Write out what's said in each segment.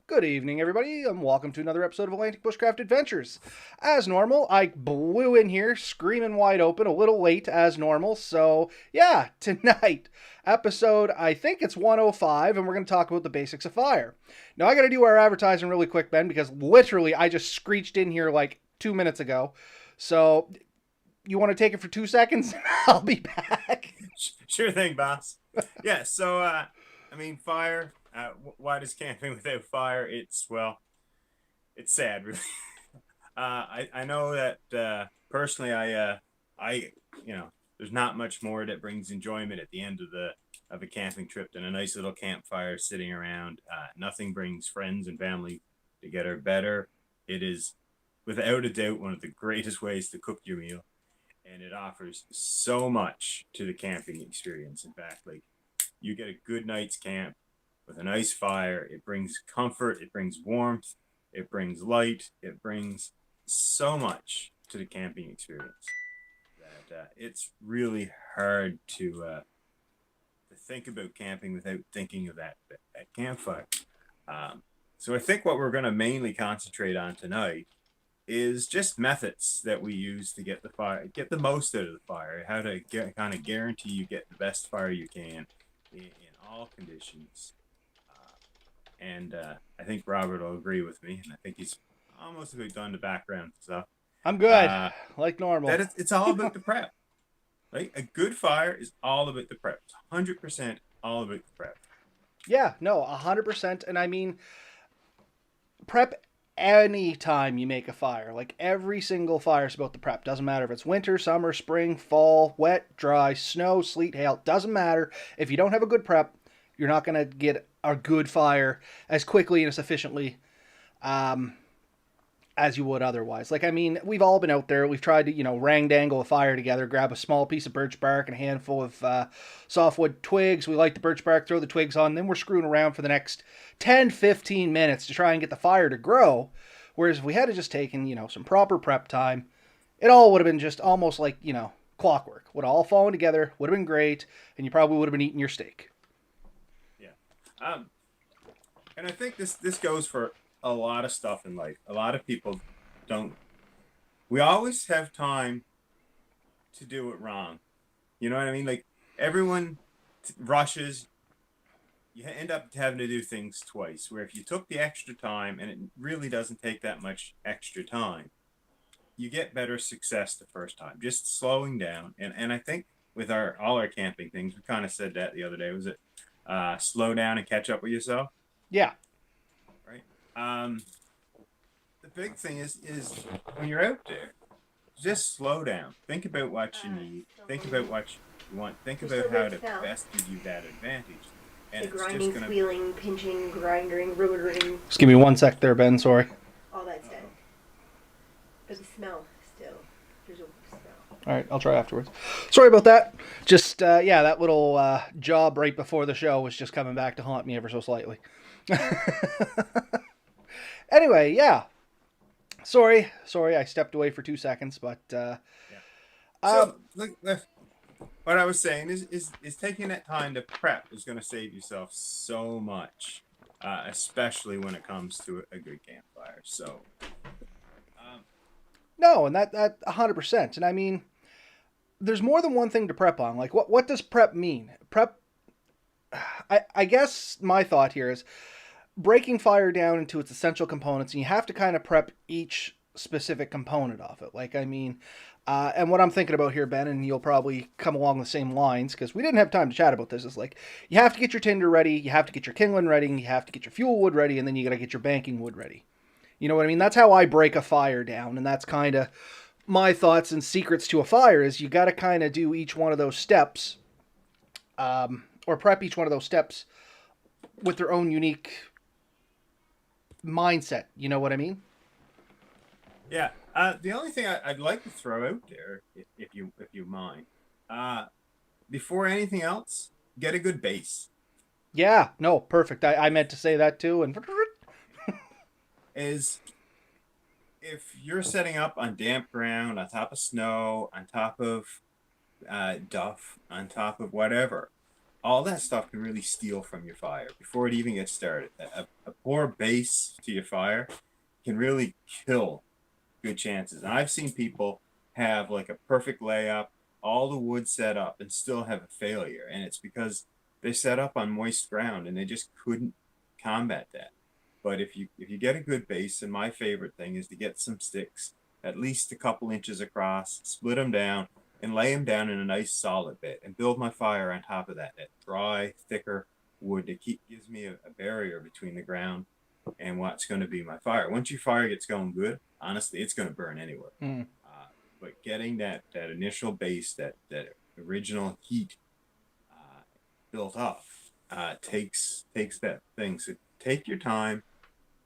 Good evening, everybody, and welcome to another episode of Atlantic Bushcraft Adventures. As normal, I blew in here screaming wide open, a little late as normal. So, yeah, tonight, episode, I think it's 105, and we're going to talk about the basics of fire. Now, I got to do our advertising really quick, Ben, because literally I just screeched in here like 2 minutes ago. So, you want to take it for 2 seconds? I'll be back. Sure thing, boss. Yeah, so fire. Why does camping without fire? It's sad, really. I know that personally, I there's not much more that brings enjoyment at the end of a camping trip than a nice little campfire sitting around. Nothing brings friends and family together better. It is without a doubt one of the greatest ways to cook your meal, and it offers so much to the camping experience. In fact, like, you get a good night's camp with a nice fire. It brings comfort, it brings warmth, it brings light, it brings so much to the camping experience that it's really hard to think about camping without thinking of that campfire. So I think what we're going to mainly concentrate on tonight is just methods that we use to get the most out of the fire, how to kind of guarantee you get the best fire you can in all conditions. And I think Robert will agree with me, and I think he's almost about done the background stuff. I'm good, Uh, like normal. it's all about the prep. Right? A good fire is all about the prep. It's 100% all about the prep. Yeah, no, 100%. And I mean, prep any time you make a fire. Like every single fire is about the prep. Doesn't matter if it's winter, summer, spring, fall, wet, dry, snow, sleet, hail. Doesn't matter. If you don't have a good prep, you're not going to get a good fire as quickly and as efficiently um, as you would otherwise. Like, I mean, we've all been out there. We've tried to, rang dangle a fire together, grab a small piece of birch bark and a handful of softwood twigs. We light the birch bark, throw the twigs on, then we're screwing around for the next 10, 15 minutes to try and get the fire to grow. Whereas if we had just taken, some proper prep time, it all would have been just almost like, clockwork. Would have all fallen together, would have been great, and you probably would have been eating your steak. Yeah. Um, and I think this goes for a lot of stuff in life. A lot of people don't. We always have time to do it wrong. You know what I mean? Like, everyone rushes. You end up having to do things twice. Where if you took the extra time, and it really doesn't take that much extra time, you get better success the first time. Just slowing down, and I think with our all our camping things, we kind of said that the other day. Was it slow down and catch up with yourself? Yeah. Right. The big thing is when you're out there, just slow down. Think about what you need. Think about what you want. Think about how to best give you that advantage. And The it's just grinding, gonna. squealing, pinching, grinding, rotary, Just give me 1 sec there, Ben. Sorry. all that's dead. But the smell still. There's a smell. All right, I'll try afterwards. Sorry about that. Just, yeah, that little job right before the show was just coming back to haunt me ever so slightly. Anyway, yeah. Sorry, I stepped away for 2 seconds, but Yeah. So, what I was saying is taking that time to prep is going to save yourself so much, especially when it comes to a good campfire. So, um, no, and that 100%. And I mean, there's more than one thing to prep on. Like, what does prep mean? Prep, I guess my thought here is breaking fire down into its essential components, and you have to kind of prep each specific component of it. Like, I mean, and what I'm thinking about here, Ben, and you'll probably come along the same lines because we didn't have time to chat about this. Is like you have to get your tinder ready, you have to get your kindling ready, you have to get your fuel wood ready, and then you got to get your banking wood ready. You know what I mean? That's how I break a fire down, and that's kind of my thoughts and secrets to a fire. Is you got to kind of do each one of those steps, or prep each one of those steps with their own unique mindset. You know what I mean? yeah. The only thing I'd like to throw out there, if you mind, uh, before anything else, get a good base. Yeah, no, perfect. I meant to say that too. And Is if you're setting up on damp ground, on top of snow, on top of duff, on top of whatever, all that stuff can really steal from your fire before it even gets started. A poor base to your fire can really kill good chances. And I've seen people have like a perfect layup, all the wood set up, and still have a failure. And it's because they set up on moist ground and they just couldn't combat that. But if you get a good base, and my favorite thing is to get some sticks at least a couple inches across, split them down, and lay them down in a nice solid bed, and build my fire on top of that. That dry, thicker wood that gives me a barrier between the ground and what's going to be my fire. Once your fire gets going good, honestly, it's going to burn anywhere. But getting that initial base, that original heat built up, takes that thing. So take your time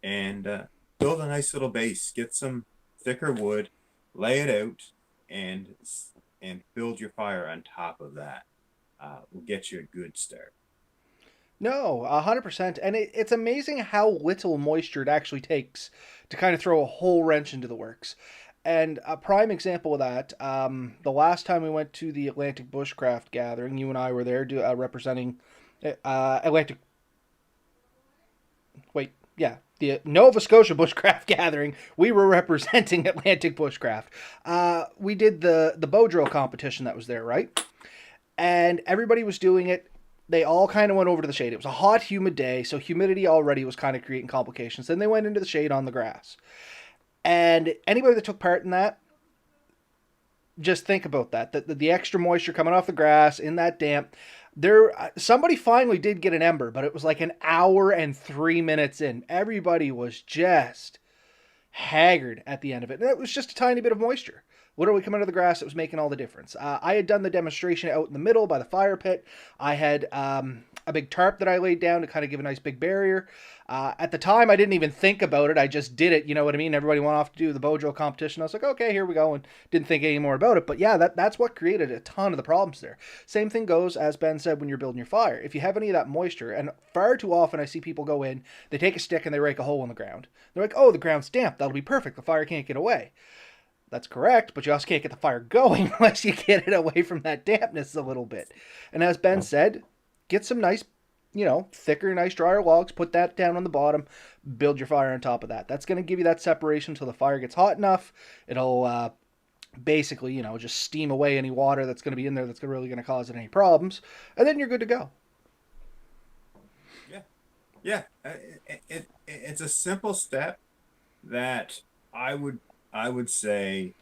and build a nice little base. Get some thicker wood, lay it out, and build your fire on top of that. Will get you a good start. No, 100%. And it's amazing how little moisture it actually takes to kind of throw a whole wrench into the works. And a prime example of that, the last time we went to the Atlantic Bushcraft gathering, you and I were there representing Atlantic. Wait, yeah, the Nova Scotia Bushcraft gathering. We were representing Atlantic Bushcraft. We did the bow drill competition that was there, right? And everybody was doing it. They all kind of went over to the shade. It was a hot, humid day, so humidity already was kind of creating complications. Then they went into the shade on the grass. And anybody that took part in that, just think about that. The extra moisture coming off the grass in that damp. Somebody finally did get an ember, but it was like an hour and 3 minutes in. Everybody was just haggard at the end of it. And it was just a tiny bit of moisture. Literally coming out of the grass, it was making all the difference. I had done the demonstration out in the middle by the fire pit. I had a big tarp that I laid down to kind of give a nice big barrier. At the time, I didn't even think about it. I just did it, you know what I mean? Everybody went off to do the bow drill competition. I was like, okay, here we go, and didn't think any more about it. But yeah, that's what created a ton of the problems there. Same thing goes, as Ben said, when you're building your fire. If you have any of that moisture, and far too often I see people go in, they take a stick and they rake a hole in the ground. They're like, oh, the ground's damp. That'll be perfect. The fire can't get away. That's correct, but you also can't get the fire going unless you get it away from that dampness a little bit. And as Ben said, get some nice, thicker, nice drier logs, put that down on the bottom, build your fire on top of that. That's going to give you that separation until the fire gets hot enough. It'll basically, just steam away any water that's going to be in there that's really going to cause it any problems. And then you're good to go. Yeah. It's a simple step that I would say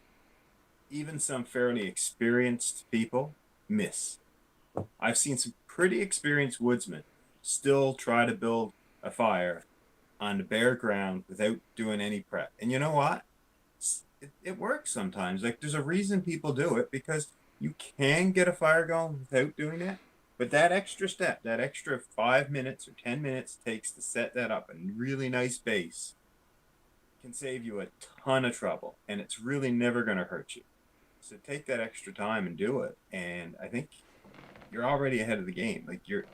even some fairly experienced people miss. I've seen some pretty experienced woodsmen still try to build a fire on the bare ground without doing any prep. And you know what? It works sometimes. Like, there's a reason people do it, because you can get a fire going without doing that. But that extra step, that extra 5 minutes or 10 minutes it takes to set that up, a really nice base, can save you a ton of trouble, and it's really never going to hurt you. So take that extra time and do it, and I think you're already ahead of the game. Like, you're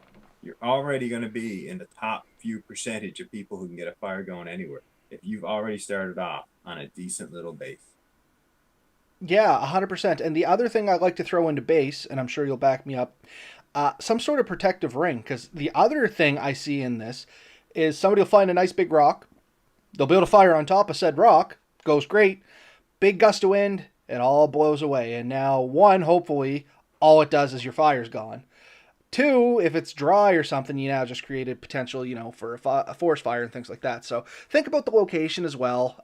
already going to be in the top few percentage of people who can get a fire going anywhere if you've already started off on a decent little base. Yeah, 100%. And the other thing I'd like to throw into base, and I'm sure you'll back me up, some sort of protective ring, because the other thing I see in this is somebody will find a nice big rock. They'll build a fire on top of said rock. Goes great. Big gust of wind. It all blows away. And now, one, hopefully, all it does is your fire's gone. Two, if it's dry or something, you now just created potential, for a forest fire and things like that. So think about the location as well.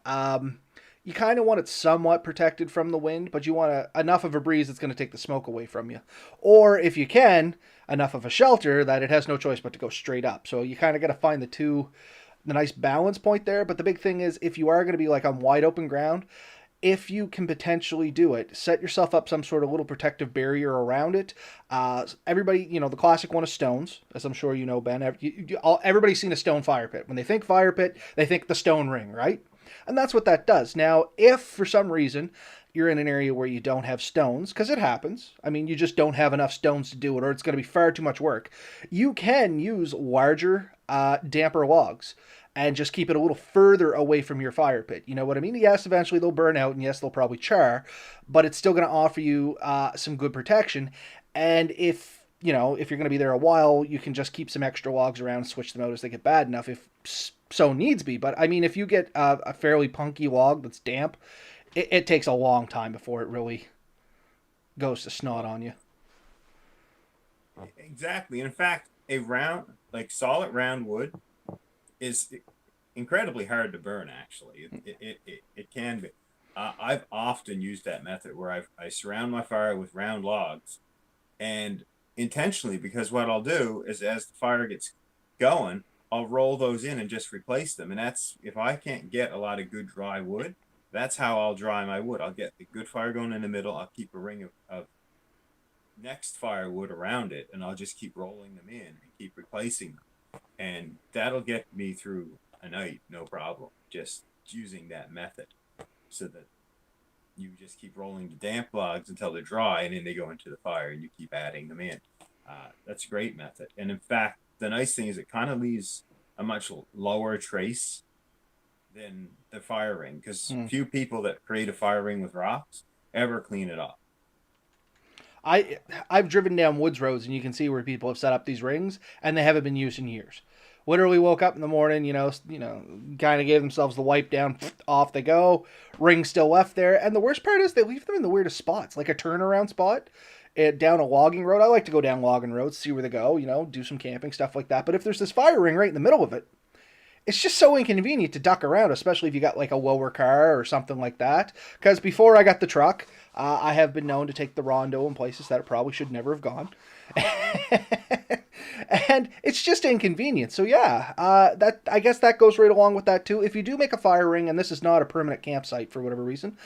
You kind of want it somewhat protected from the wind, but you want enough of a breeze that's going to take the smoke away from you. Or, if you can, enough of a shelter that it has no choice but to go straight up. So you kind of got to find the nice balance point there. But the big thing is, if you are going to be like on wide open ground, if you can potentially do it, set yourself up some sort of little protective barrier around it. Everybody, the classic one is stones, as I'm sure you know, Ben. Everybody's seen a stone fire pit. When they think fire pit, they think the stone ring, right? And that's what that does. Now, if for some reason you're in an area where you don't have stones, because it happens, you just don't have enough stones to do it, or it's going to be far too much work, you can use larger, damper logs and just keep it a little further away from your fire pit. You know what I mean? Yes, eventually they'll burn out, and yes, they'll probably char, but it's still going to offer you some good protection. And if you're going to be there a while, you can just keep some extra logs around and switch them out as they get bad enough. If so needs be. But I mean, if you get a fairly punky log that's damp, it takes a long time before it really goes to snot on you. Exactly. In fact, a round, like solid round wood, is incredibly hard to burn. Actually, it can be. I've often used that method where I surround my fire with round logs, and intentionally, because what I'll do is as the fire gets going, I'll roll those in and just replace them. And that's if I can't get a lot of good dry wood, that's how I'll dry my wood. I'll get the good fire going in the middle. I'll keep a ring of next firewood around it, and I'll just keep rolling them in and keep replacing them. And that'll get me through a night, no problem. Just using that method so that you just keep rolling the damp logs until they're dry, and then they go into the fire, and you keep adding them in. That's a great method. And in fact, the nice thing is it kind of leaves a much lower trace than the fire ring, because few people that create a fire ring with rocks ever clean it up. I've driven down woods roads and you can see where people have set up these rings and they haven't been used in years. Literally woke up in the morning, kind of gave themselves the wipe down, off they go. Ring still left there, and the worst part is they leave them in the weirdest spots, like a turnaround spot, down a logging road. I like to go down logging roads, see where they go, do some camping stuff like that. But if there's this fire ring right in the middle of it, it's just so inconvenient to duck around, especially if you got like a lower car or something like that. Because before I got the truck, I have been known to take the Rondo in places that it probably should never have gone. And it's just inconvenient. So yeah, that I guess that goes right along with that too. If you do make a fire ring, and this is not a permanent campsite for whatever reason,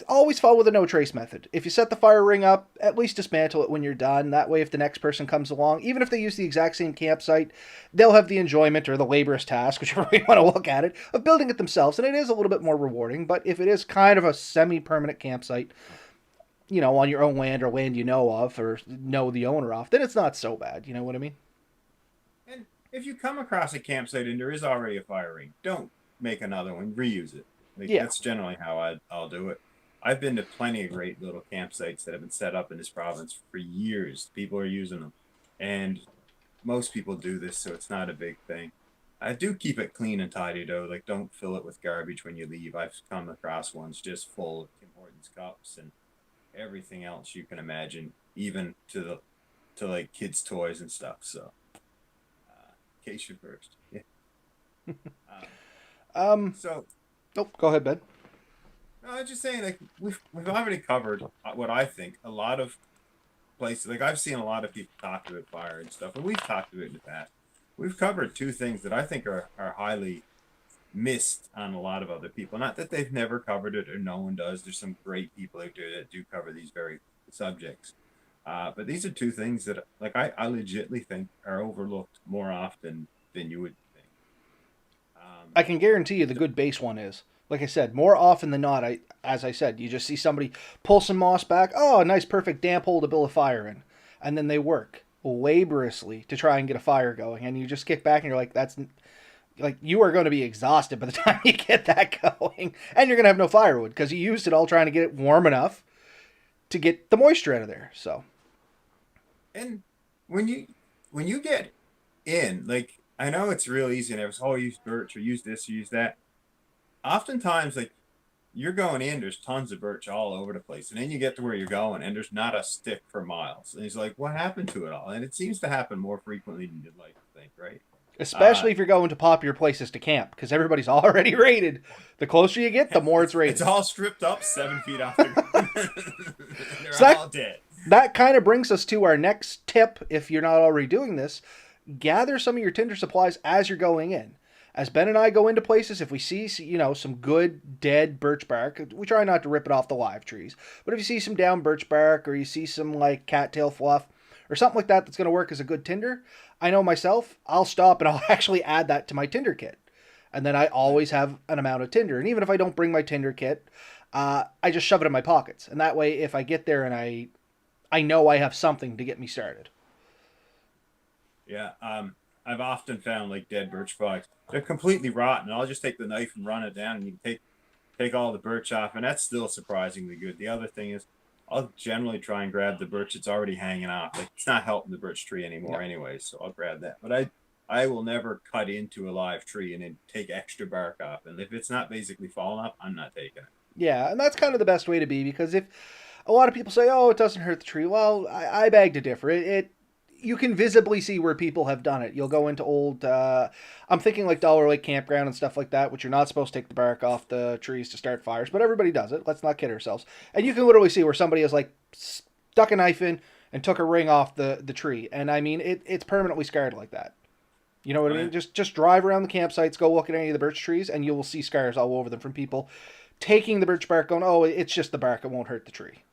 always follow the no trace method. If you set the fire ring up, at least dismantle it when you're done. That way, if the next person comes along, even if they use the exact same campsite, they'll have the enjoyment or the laborious task, whichever way you want to look at it, of building it themselves. And it is a little bit more rewarding. But if it is kind of a semi-permanent campsite, on your own land or land you know of or know the owner of, then it's not so bad. You know what I mean? And if you come across a campsite and there is already a fire ring, don't make another one. Reuse it. That's generally how I'll do it. I've been to plenty of great little campsites that have been set up in this province for years. People are using them. And most people do this, so it's not a big thing. I do keep it clean and tidy, though. Like, don't fill it with garbage when you leave. I've come across ones just full of Tim Hortons cups and everything else you can imagine, even to like kids' toys and stuff. So, in case you first, yeah. So, oh, go ahead, Ben. No, I was just saying, like we've already covered what I think a lot of places. Like I've seen a lot of people talk about fire and stuff, and we've talked about it in the past. We've covered two things that I think are highly missed on a lot of other people. Not that they've never covered it or no one does. There's some great people out there that do cover these very subjects. But these are two things that like I legitimately think are overlooked more often than you would think. I can guarantee you the good base one is. Like I said, more often than not, as I said, you just see somebody pull some moss back. Oh, a nice, perfect damp hole to build a fire in. And then they work laboriously to try and get a fire going. And you just kick back and you're like, you are going to be exhausted by the time you get that going. And you're going to have no firewood because you used it all trying to get it warm enough to get the moisture out of there. So, and when you get in, like, I know it's real easy and it was, use birch or use this or use that. Oftentimes, like, you're going in, there's tons of birch all over the place. And then you get to where you're going and there's not a stick for miles. And he's like, what happened to it all? And it seems to happen more frequently than you'd like to think, right? Especially if you're going to popular places to camp, because everybody's already rated. The closer you get, the more it's rated. It's all stripped up 7 feet off the ground. They're all dead. That kind of brings us to our next tip, if you're not already doing this. Gather some of your tinder supplies as you're going in. As Ben and I go into places, if we see, some good dead birch bark, we try not to rip it off the live trees. But if you see some down birch bark, or you see some, like, cattail fluff, or something like that that's going to work as a good tinder, I know myself, I'll stop and I'll actually add that to my tinder kit. And then I always have an amount of tinder. And even if I don't bring my tinder kit, I just shove it in my pockets. And that way, if I get there and I know I have something to get me started. Yeah, I've often found, like, dead birch bark. They're completely rotten. I'll just take the knife and run it down, and you can take all the birch off, and that's still surprisingly good. The other thing is, I'll generally try and grab the birch that's already hanging off. Like, it's not helping the birch tree anymore anyway, so I'll grab that. But I will never cut into a live tree and then take extra bark off. And if it's not basically falling off, I'm not taking it. Yeah, and that's kind of the best way to be, because if a lot of people say, "Oh, it doesn't hurt the tree," well, I beg to differ. It you can visibly see where people have done it. You'll go into old, I'm thinking like Dollar Lake campground and stuff like that, which you're not supposed to take the bark off the trees to start fires, but everybody does it. Let's not kid ourselves. And you can literally see where somebody has like stuck a knife in and took a ring off the tree, and I mean it's permanently scarred like that. You know what I mean? Just drive around the campsites, go look at any of the birch trees, and you will see scars all over them from people taking the birch bark, going, "Oh, it's just the bark; it won't hurt the tree."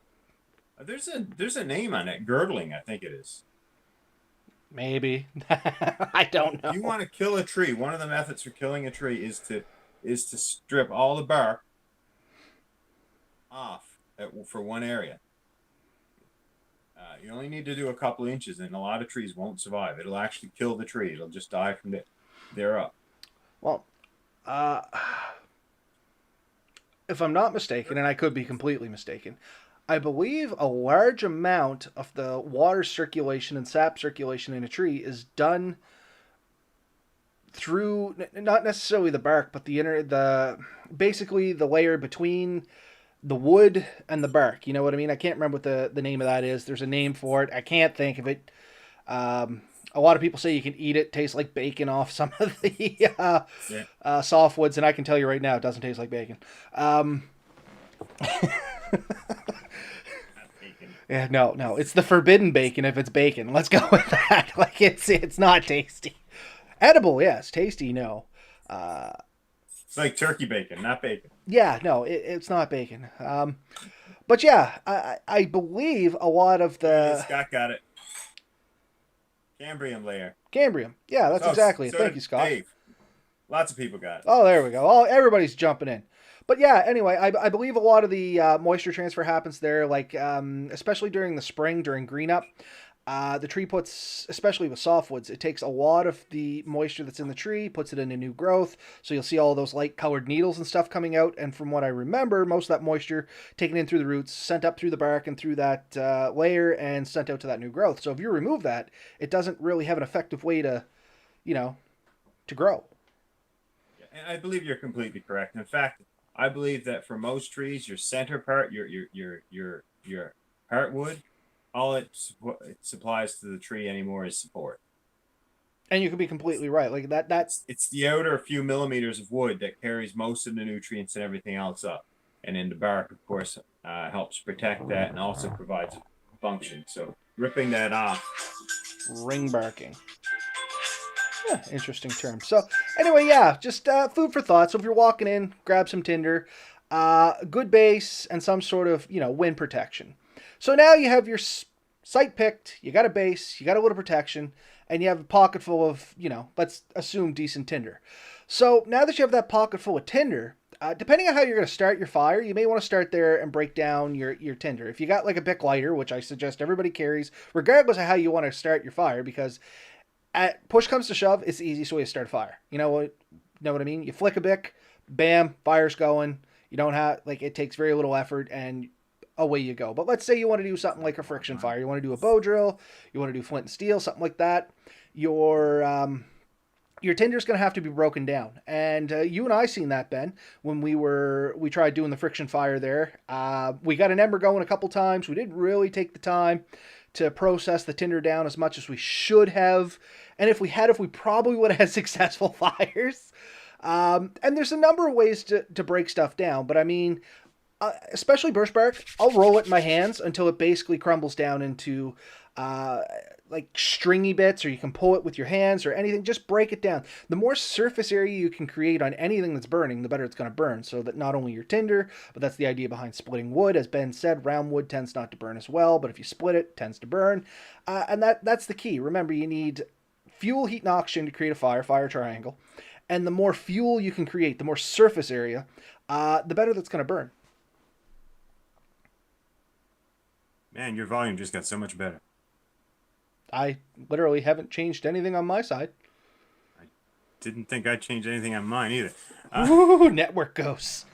There's a name on it, girdling, I think it is. Maybe. I don't know. If you want to kill a tree, one of the methods for killing a tree is to strip all the bark off for one area. You only need to do a couple inches, and a lot of trees won't survive. It'll actually kill the tree. It'll just die from there up. Well, if I'm not mistaken, and I could be completely mistaken, I believe a large amount of the water circulation and sap circulation in a tree is done through not necessarily the bark, but basically the layer between the wood and the bark. You know what I mean? I can't remember what the name of that is. There's a name for it. I can't think of it. A lot of people say you can eat it. Tastes like bacon off some of the softwoods, and I can tell you right now, it doesn't taste like bacon. Yeah, no, it's the forbidden bacon if it's bacon. Let's go with that. Like it's not tasty. Edible, yes. Tasty, no. It's like turkey bacon, not bacon. Yeah, no, it's not bacon. But yeah, I believe a lot of the Scott got it. Cambrium layer. Cambrium. Yeah, that's exactly it. Thank you, Scott. Dave. Lots of people got it. Oh, there we go. Oh, everybody's jumping in. But yeah, anyway, I believe a lot of the moisture transfer happens there, like especially during the spring, during green up. The tree puts, especially with softwoods, it takes a lot of the moisture that's in the tree, puts it into new growth. So you'll see all those light colored needles and stuff coming out. And from what I remember, most of that moisture taken in through the roots, sent up through the bark and through that layer and sent out to that new growth. So if you remove that, it doesn't really have an effective way to, to grow. And I believe you're completely correct. In fact, I believe that for most trees, your center part, your heartwood, all it supplies to the tree anymore is support. And you could be completely right. Like that's it's the outer few millimeters of wood that carries most of the nutrients and everything else up. And then the bark, of course, helps protect that and also provides function. So ripping that off. Ring barking. Yeah, interesting term. So anyway, yeah, just food for thought. So if you're walking in, grab some tinder, good base, and some sort of, wind protection. So now you have your site picked, you got a base, you got a little protection, and you have a pocket full of, let's assume decent tinder. So now that you have that pocket full of tinder, depending on how you're going to start your fire, you may want to start there and break down your tinder. If you got like a Bic lighter, which I suggest everybody carries, regardless of how you want to start your fire, because at push comes to shove, it's the easiest way to start a fire. You know what I mean? You flick a Bic, bam, fire's going. You don't have, it takes very little effort, and away you go. But let's say you want to do something like a friction fire. You want to do a bow drill. You want to do flint and steel, something like that. Your tinder's going to have to be broken down. And you and I seen that, Ben, when we tried doing the friction fire there. We got an ember going a couple times. We didn't really take the time to process the tinder down as much as we should have. And if we probably would have had successful fires. And there's a number of ways to break stuff down. But I mean, especially birch bark, I'll roll it in my hands until it basically crumbles down into stringy bits, or you can pull it with your hands or anything. Just break it down. The more surface area you can create on anything that's burning, the better it's going to burn. So that not only your tinder, but that's the idea behind splitting wood. As Ben said, round wood tends not to burn as well, but if you split it tends to burn. And that's the key. Remember, you need fuel, heat, and oxygen to create a fire triangle. And the more fuel you can create, the more surface area, the better that's going to burn. Man, your volume just got so much better. I literally haven't changed anything on my side. I didn't think I'd change anything on mine either. Ooh, network ghosts.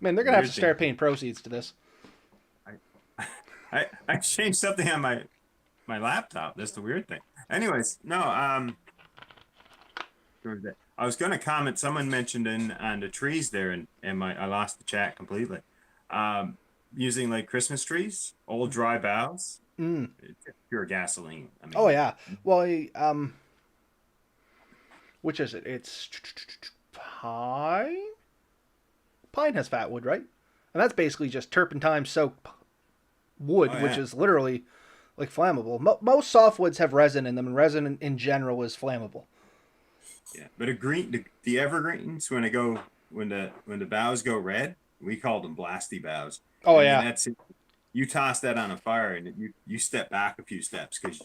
Man, they're going to have to start paying proceeds to this. I changed something on my laptop. That's the weird thing. Anyways, no, I was going to comment. Someone mentioned on the trees there, and I lost the chat completely. Um, Using like Christmas trees, old dry boughs, Mm. it's pure gasoline. I Oh mean, yeah. Well, which is it? It's pine. Pine has fat wood, right? And that's basically just turpentine soaked wood, oh which yeah, is literally like flammable. Most softwoods have resin in them, and resin in general is flammable. yeah. But the evergreens when the boughs go red, we call them blasty boughs. Oh I mean yeah, that's it. You toss that on a fire and you step back a few steps because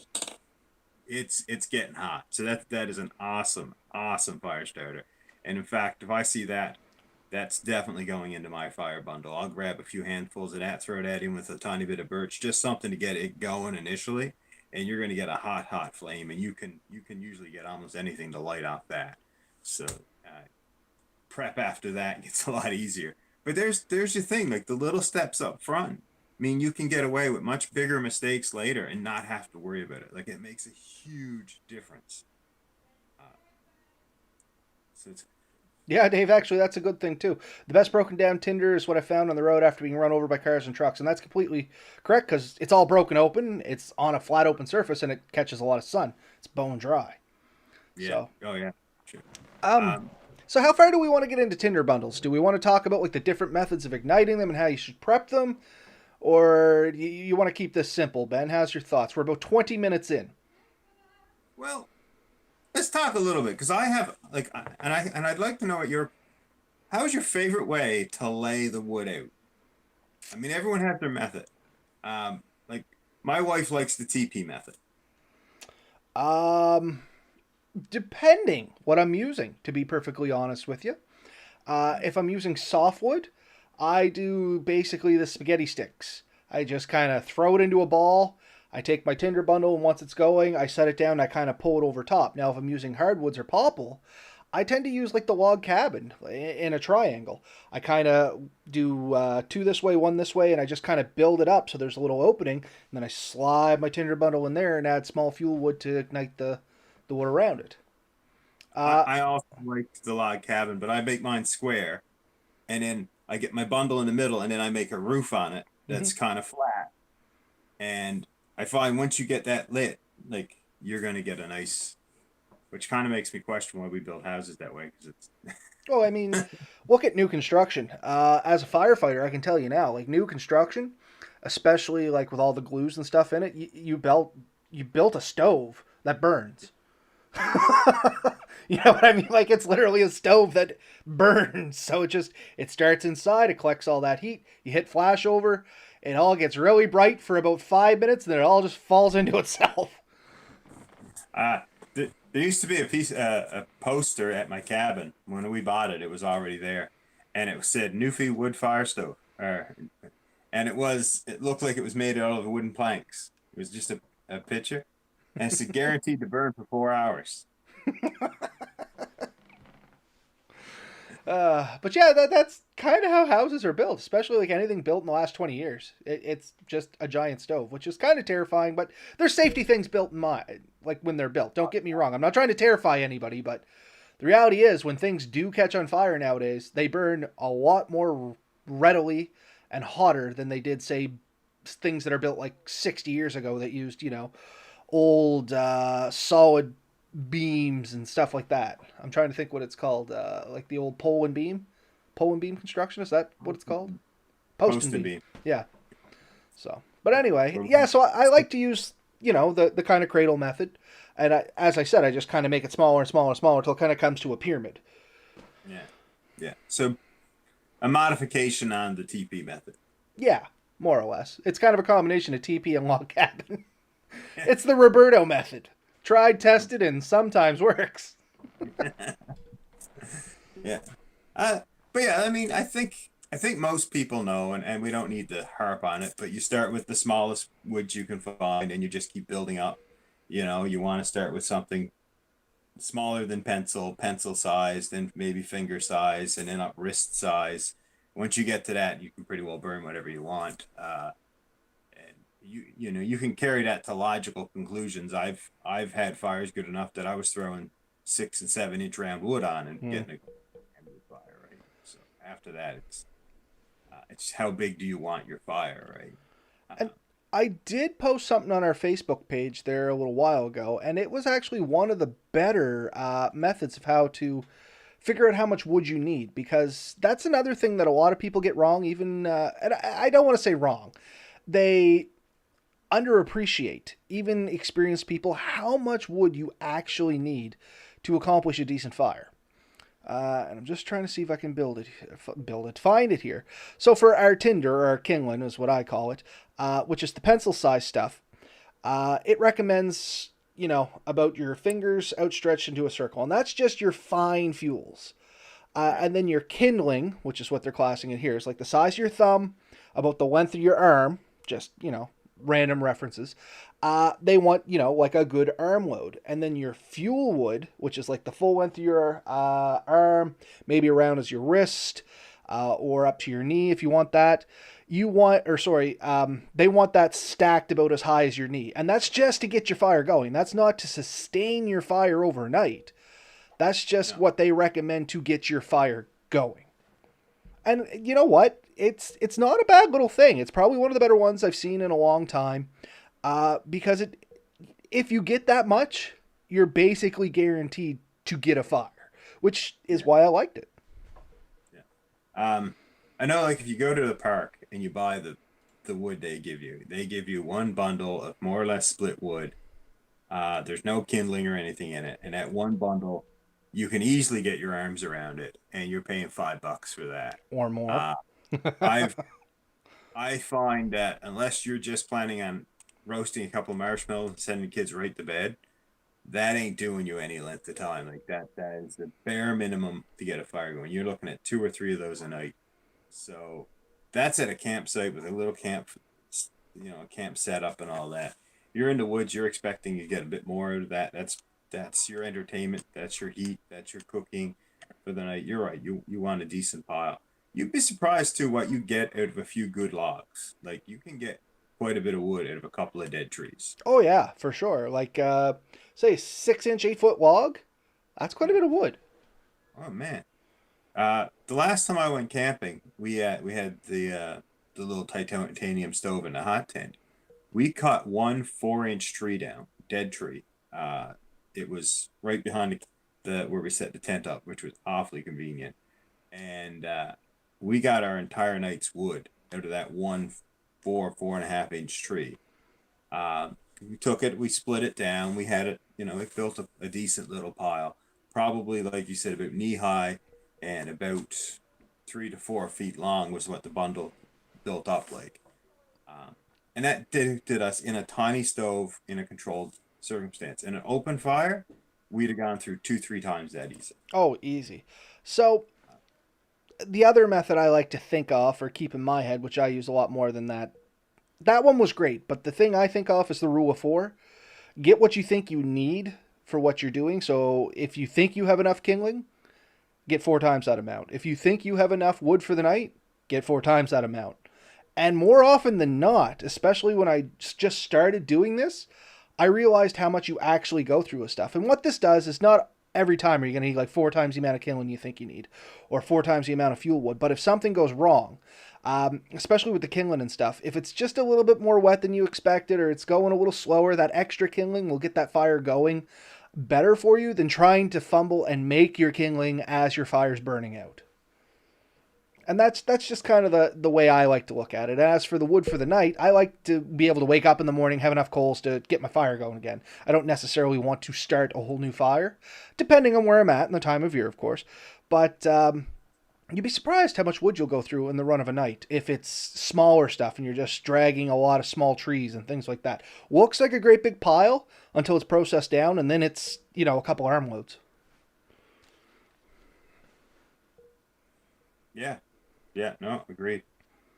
it's getting hot. So that is an awesome fire starter. And in fact, if I see that, that's definitely going into my fire bundle. I'll grab a few handfuls of that, throw that in with a tiny bit of birch, just something to get it going initially, and you're going to get a hot flame, and you can usually get almost anything to light off that. So prep after that gets a lot easier. But there's your thing, like the little steps up front. I mean, you can get away with much bigger mistakes later and not have to worry about it. Like it makes a huge difference. Uh, so it's yeah, Dave. Actually, that's a good thing too. The best broken down tinder is what I found on the road after being run over by cars and trucks, and that's completely correct because it's all broken open. It's on a flat open surface, and it catches a lot of sun. It's bone dry. yeah. So, Oh yeah. Sure. um, Um, so how far do we want to get into tinder bundles? Do we want to talk about like the different methods of igniting them and how you should prep them, or you want to keep this simple? Ben, how's your thoughts? We're about 20 minutes in. well, let's talk a little bit because I have like, and I'd like to know what your how is your favorite way to lay the wood out? I mean, everyone has their method. Like my wife likes the TP method. Um, Depending what I'm using, to be perfectly honest with you. If I'm using softwood, I do basically the spaghetti sticks. I just kind of throw it into a ball. I take my tinder bundle, and once it's going, I set it down and I kind of pull it over top. Now, if I'm using hardwoods or popple, I tend to use like the log cabin in a triangle. I kind of do two this way, one this way, and I just kind of build it up so there's a little opening. And then I slide my tinder bundle in there and add small fuel wood to ignite the wood around it. Uh, I also like the log cabin, but I make mine square, and then I get my bundle in the middle, and then I make a roof on it mhm. that's kind of flat. And I find once you get that lit, like you're gonna get a nice, which kind of makes me question why we build houses that way because it's Well, I mean, look at new construction. As a firefighter, I can tell you now, like new construction, especially like with all the glues and stuff in it, you built a stove that burns. You know what I mean? Like it's literally a stove that burns. So it starts inside, it collects all that heat. You hit flash over, it all gets really bright for about 5 minutes, and then it all just falls into itself. uh there used to be a poster at my cabin when we bought it. It was already there, and it said Newfie wood fire stove, and it looked like it was made out of wooden planks. It was just a picture, and it's guaranteed to burn for 4 hours. But yeah, that's kind of how houses are built, especially like anything built in the last 20 years. It's just a giant stove, which is kind of terrifying, but there's safety things built in like when they're built. Don't get me wrong. I'm not trying to terrify anybody, but the reality is when things do catch on fire nowadays, they burn a lot more readily and hotter than they did, say, things that are built like 60 years ago that used, old solid beams and stuff like that. I'm trying to think what it's called. Like the old pole and beam construction. Is that what it's called? Post and Post and beam. beam. Yeah. But anyway, yeah. So I like to use the kind of cradle method, and as I said, I just kind of make it smaller and smaller and smaller until it kind of comes to a pyramid. Yeah, yeah. So a modification on the TP method. Yeah, more or less. It's kind of a combination of TP and log cabin. It's the Roberto method. Tried, tested, and sometimes works. Yeah. Uh, but yeah, I mean, I think most people know, and we don't need to harp on it. But you start with the smallest wood you can find, and you just keep building up. You want to start with something smaller than pencil size, then maybe finger size, and then up wrist size. Once you get to that, you can pretty well burn whatever you want. And you can carry that to logical conclusions. I've had fires good enough that I was throwing 6 and 7 inch round wood on and getting a good fire, right? So after that, it's how big do you want your fire, right? And I did post something on our Facebook page there a little while ago, and it was actually one of the better methods of how to figure out how much wood you need, because that's another thing that a lot of people get wrong. Even and I don't want to say wrong, they underappreciate, even experienced people, how much wood you actually need to accomplish a decent fire. And I'm just trying to see if I can find it here. So for our tinder, or our kindling is what I call it, which is the pencil size stuff, it recommends, about your fingers outstretched into a circle. And that's just your fine fuels. And then your kindling, which is what they're classing it here, is like the size of your thumb, about the length of your arm, just, random references. They want, like a good arm load. And then your fuel wood, which is like the full length of your arm, maybe around as your wrist, or up to your knee if you want that. They want that stacked about as high as your knee. And that's just to get your fire going. That's not to sustain your fire overnight. That's just what they recommend to get your fire going. And you know what? It's not a bad little thing. It's probably one of the better ones I've seen in a long time. Because if you get that much, you're basically guaranteed to get a fire, which is why I liked it. Yeah. I know, like, if you go to the park and you buy the wood they give you one bundle of more or less split wood. There's no kindling or anything in it. And that one bundle, you can easily get your arms around it, and you're paying $5 for that. Or more. I find that unless you're just planning on roasting a couple of marshmallows and sending kids right to bed, that ain't doing you any length of time. Like that is the bare minimum to get a fire going. You're looking at 2 or 3 of those a night. So that's at a campsite with a little camp, a camp setup and all that. You're in the woods, you're expecting to get a bit more out of that. That's your entertainment, that's your heat, that's your cooking for the night. You're right. You want a decent pile. You'd be surprised too what you get out of a few good logs. Like, you can get quite a bit of wood out of a couple of dead trees. Oh yeah, for sure. Like say 6-inch, 8-foot log. That's quite a bit of wood. Oh man. The last time I went camping, we had the little titanium stove in the hot tent. We cut one 4-inch tree down, dead tree. It was right behind the where we set the tent up, which was awfully convenient. And we got our entire night's wood out of that one 4.5 inch tree. We took it, we split it down, we had it, it built a decent little pile. Probably, like you said, about knee high and about 3 to 4 feet long was what the bundle built up like. And that did us in a tiny stove in a controlled circumstance. In an open fire, we'd have gone through 2-3 times that easy. Oh, easy. So the other method I like to think of or keep in my head, which I use a lot more than that one was great, but the thing I think of is the rule of 4. Get what you think you need for what you're doing. So if you think you have enough kindling, get 4 times that amount. If you think you have enough wood for the night, get 4 times that amount. And more often than not, especially when I just started doing this, I realized how much you actually go through with stuff. And what this does is not every time are you going to need like 4 times the amount of kindling you think you need, or 4 times the amount of fuel wood. But if something goes wrong, especially with the kindling and stuff, if it's just a little bit more wet than you expected, or it's going a little slower, that extra kindling will get that fire going better for you than trying to fumble and make your kindling as your fire's burning out. And that's just kind of the way I like to look at it. As for the wood for the night, I like to be able to wake up in the morning, have enough coals to get my fire going again. I don't necessarily want to start a whole new fire, depending on where I'm at and the time of year, of course. But you'd be surprised how much wood you'll go through in the run of a night if it's smaller stuff and you're just dragging a lot of small trees and things like that. Looks like a great big pile until it's processed down, and then it's, a couple armloads. Yeah, no, agreed.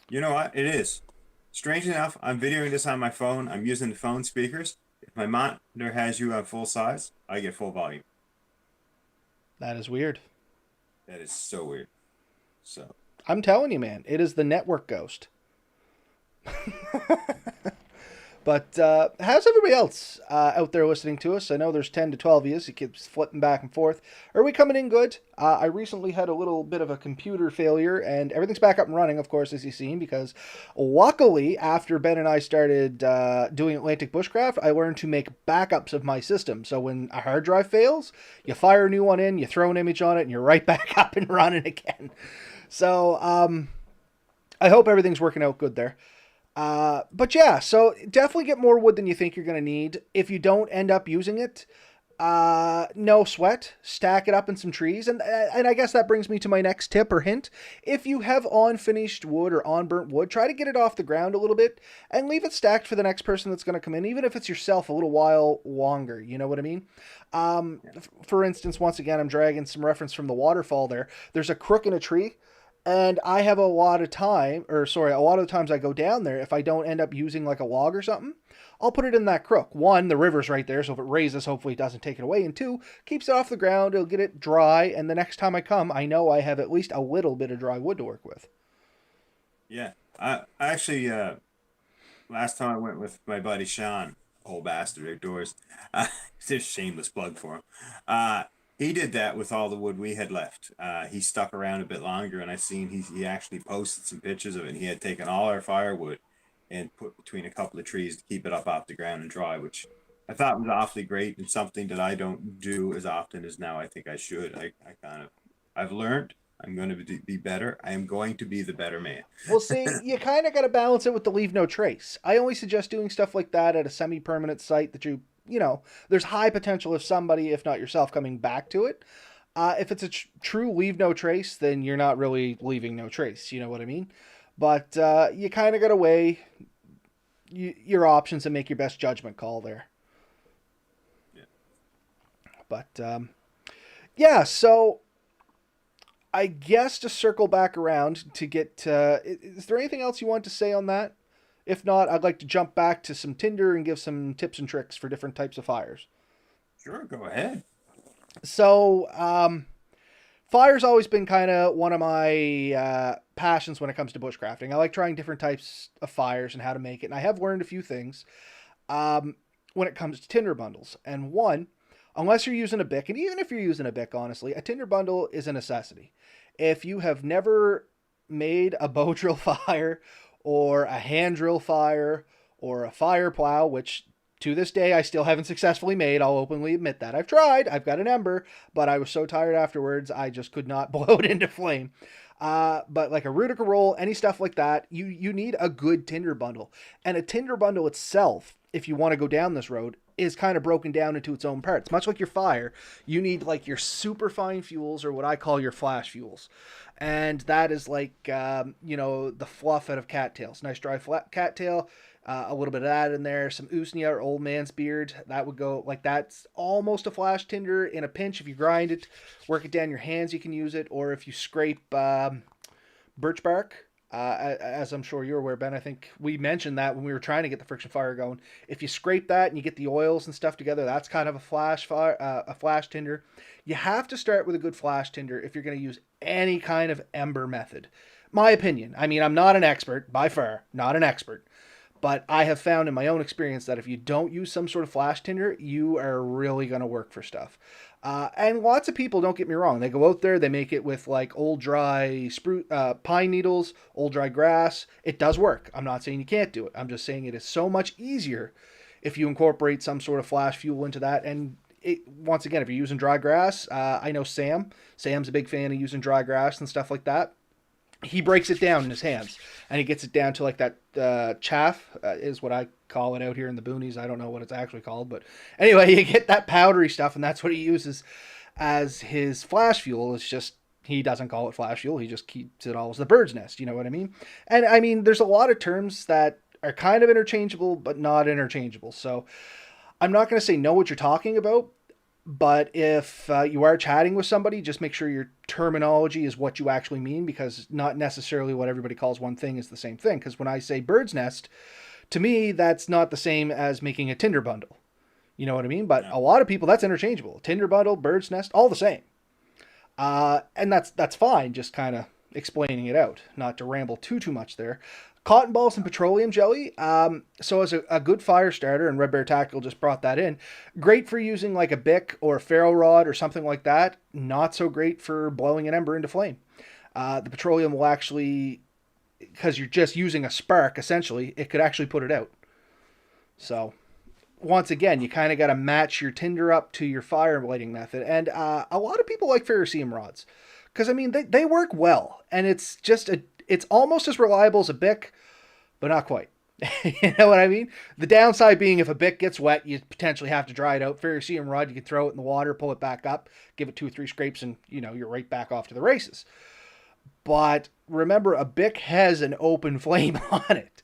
You know what? It is. Strange enough, I'm videoing this on my phone. I'm using the phone speakers. If my monitor has you on full size, I get full volume. That is weird. That is so weird. So I'm telling you, man, it is the network ghost. But how's everybody else out there listening to us? I know there's 10 to 12 of you. It keeps flipping back and forth. Are we coming in good? I recently had a little bit of a computer failure, and everything's back up and running, of course, as you've seen, because luckily, after Ben and I started doing Atlantic Bushcraft, I learned to make backups of my system. So when a hard drive fails, you fire a new one in, you throw an image on it, and you're right back up and running again. So I hope everything's working out good there. But yeah, so definitely get more wood than you think you're going to need. If you don't end up using it, no sweat. Stack it up in some trees. And I guess that brings me to my next tip or hint. If you have unfinished wood or unburnt wood, try to get it off the ground a little bit and leave it stacked for the next person that's going to come in, even if it's yourself, a little while longer. You know what I mean? For instance, once again, I'm dragging some reference from the waterfall there. There's a crook in a tree. And I have a lot of the times I go down there, if I don't end up using like a log or something, I'll put it in that crook. One, the river's right there, so if it raises, hopefully it doesn't take it away. And two, keeps it off the ground, it'll get it dry, and the next time I come, I know I have at least a little bit of dry wood to work with. Yeah. I actually, last time I went with my buddy Sean, old bastard outdoors, it's a shameless plug for him. He did that with all the wood we had left. He stuck around a bit longer, and I seen he actually posted some pictures of it. And he had taken all our firewood and put between a couple of trees to keep it up off the ground and dry, which I thought was awfully great and something that I don't do as often as now I think I should. I've learned. I'm going to be better. I am going to be the better man. Well, see, you kind of got to balance it with the leave no trace. I only suggest doing stuff like that at a semi-permanent site that there's high potential of somebody, if not yourself, coming back to it. If it's a true leave no trace, then you're not really leaving no trace. You know what I mean? But you kind of got to weigh your options and make your best judgment call there. Yeah. But yeah, so I guess to circle back around to get, is there anything else you want to say on that? If not, I'd like to jump back to some Tinder and give some tips and tricks for different types of fires. Sure, go ahead. So, fire's always been kind of one of my passions when it comes to bushcrafting. I like trying different types of fires and how to make it. And I have learned a few things when it comes to tinder bundles. And one, unless you're using a Bic, and even if you're using a Bic, honestly, a tinder bundle is a necessity. If you have never made a bow drill fire or a hand drill fire or a fire plow, which to this day I still haven't successfully made, I'll openly admit that. I've tried, I've got an ember, but I was so tired afterwards, I just could not blow it into flame. But like a Rudica roll, any stuff like that, you need a good tinder bundle. And a tinder bundle itself, if you want to go down this road, is kind of broken down into its own parts. Much like your fire, you need like your super fine fuels, or what I call your flash fuels. And that is like, the fluff out of cattails. Nice dry flat cattail, a little bit of that in there, some usnea or old man's beard. That would go, like, that's almost a flash tinder in a pinch. If you grind it, work it down your hands, you can use it. Or if you scrape birch bark, as I'm sure you're aware, Ben, I think we mentioned that when we were trying to get the friction fire going. If you scrape that and you get the oils and stuff together, that's kind of a flash fire, a flash tinder. You have to start with a good flash tinder if you're going to use any kind of ember method. My opinion. I mean, I'm not an expert, by far, not an expert. But I have found in my own experience that if you don't use some sort of flash tinder, you are really going to work for stuff. And lots of people, don't get me wrong, they go out there, they make it with like old dry pine needles, old dry grass. It does work. I'm not saying you can't do it. I'm just saying it is so much easier if you incorporate some sort of flash fuel into that. And once again, if you're using dry grass, I know Sam's a big fan of using dry grass and stuff like that. He breaks it down in his hands, and he gets it down to like that chaff is what I call it out here in the boonies. I don't know what it's actually called, but anyway, you get that powdery stuff, and that's what he uses as his flash fuel. It's just, he doesn't call it flash fuel. He just keeps it all as the bird's nest. You know what I mean? And I mean, there's a lot of terms that are kind of interchangeable, but not interchangeable. So I'm not going to say know what you're talking about, but if you are chatting with somebody, just make sure your terminology is what you actually mean, because not necessarily what everybody calls one thing is the same thing. Because when I say bird's nest, to me, that's not the same as making a tinder bundle. You know what I mean? But a lot of people, that's interchangeable. Tinder bundle, bird's nest, all the same. And that's fine, just kind of explaining it out, not to ramble too much there. Cotton balls and petroleum jelly. So as a good fire starter, and Red Bear Tactical just brought that in, great for using like a Bic or a ferro rod or something like that. Not so great for blowing an ember into flame. The petroleum will actually, because you're just using a spark, essentially, it could actually put it out. So once again, you kind of got to match your tinder up to your fire lighting method. And a lot of people like ferrocerium rods because I mean they work well, and it's almost as reliable as a Bic, but not quite. You know what I mean? The downside being if a Bic gets wet, you potentially have to dry it out. Ferrocerium rod, you can throw it in the water, pull it back up, give it 2 or 3 scrapes, and you're right back off to the races. But remember, a Bic has an open flame on it.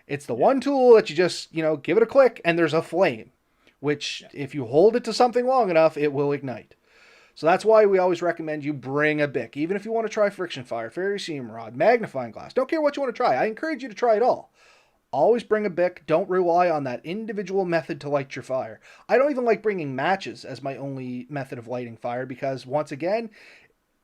It's the one tool that you just, give it a click and there's a flame, which if you hold it to something long enough, it will ignite. So that's why we always recommend you bring a Bic, even if you want to try friction fire, ferrocerium rod, magnifying glass. Don't care what you want to try. I encourage you to try it all. Always bring a Bic. Don't rely on that individual method to light your fire. I don't even like bringing matches as my only method of lighting fire because, once again,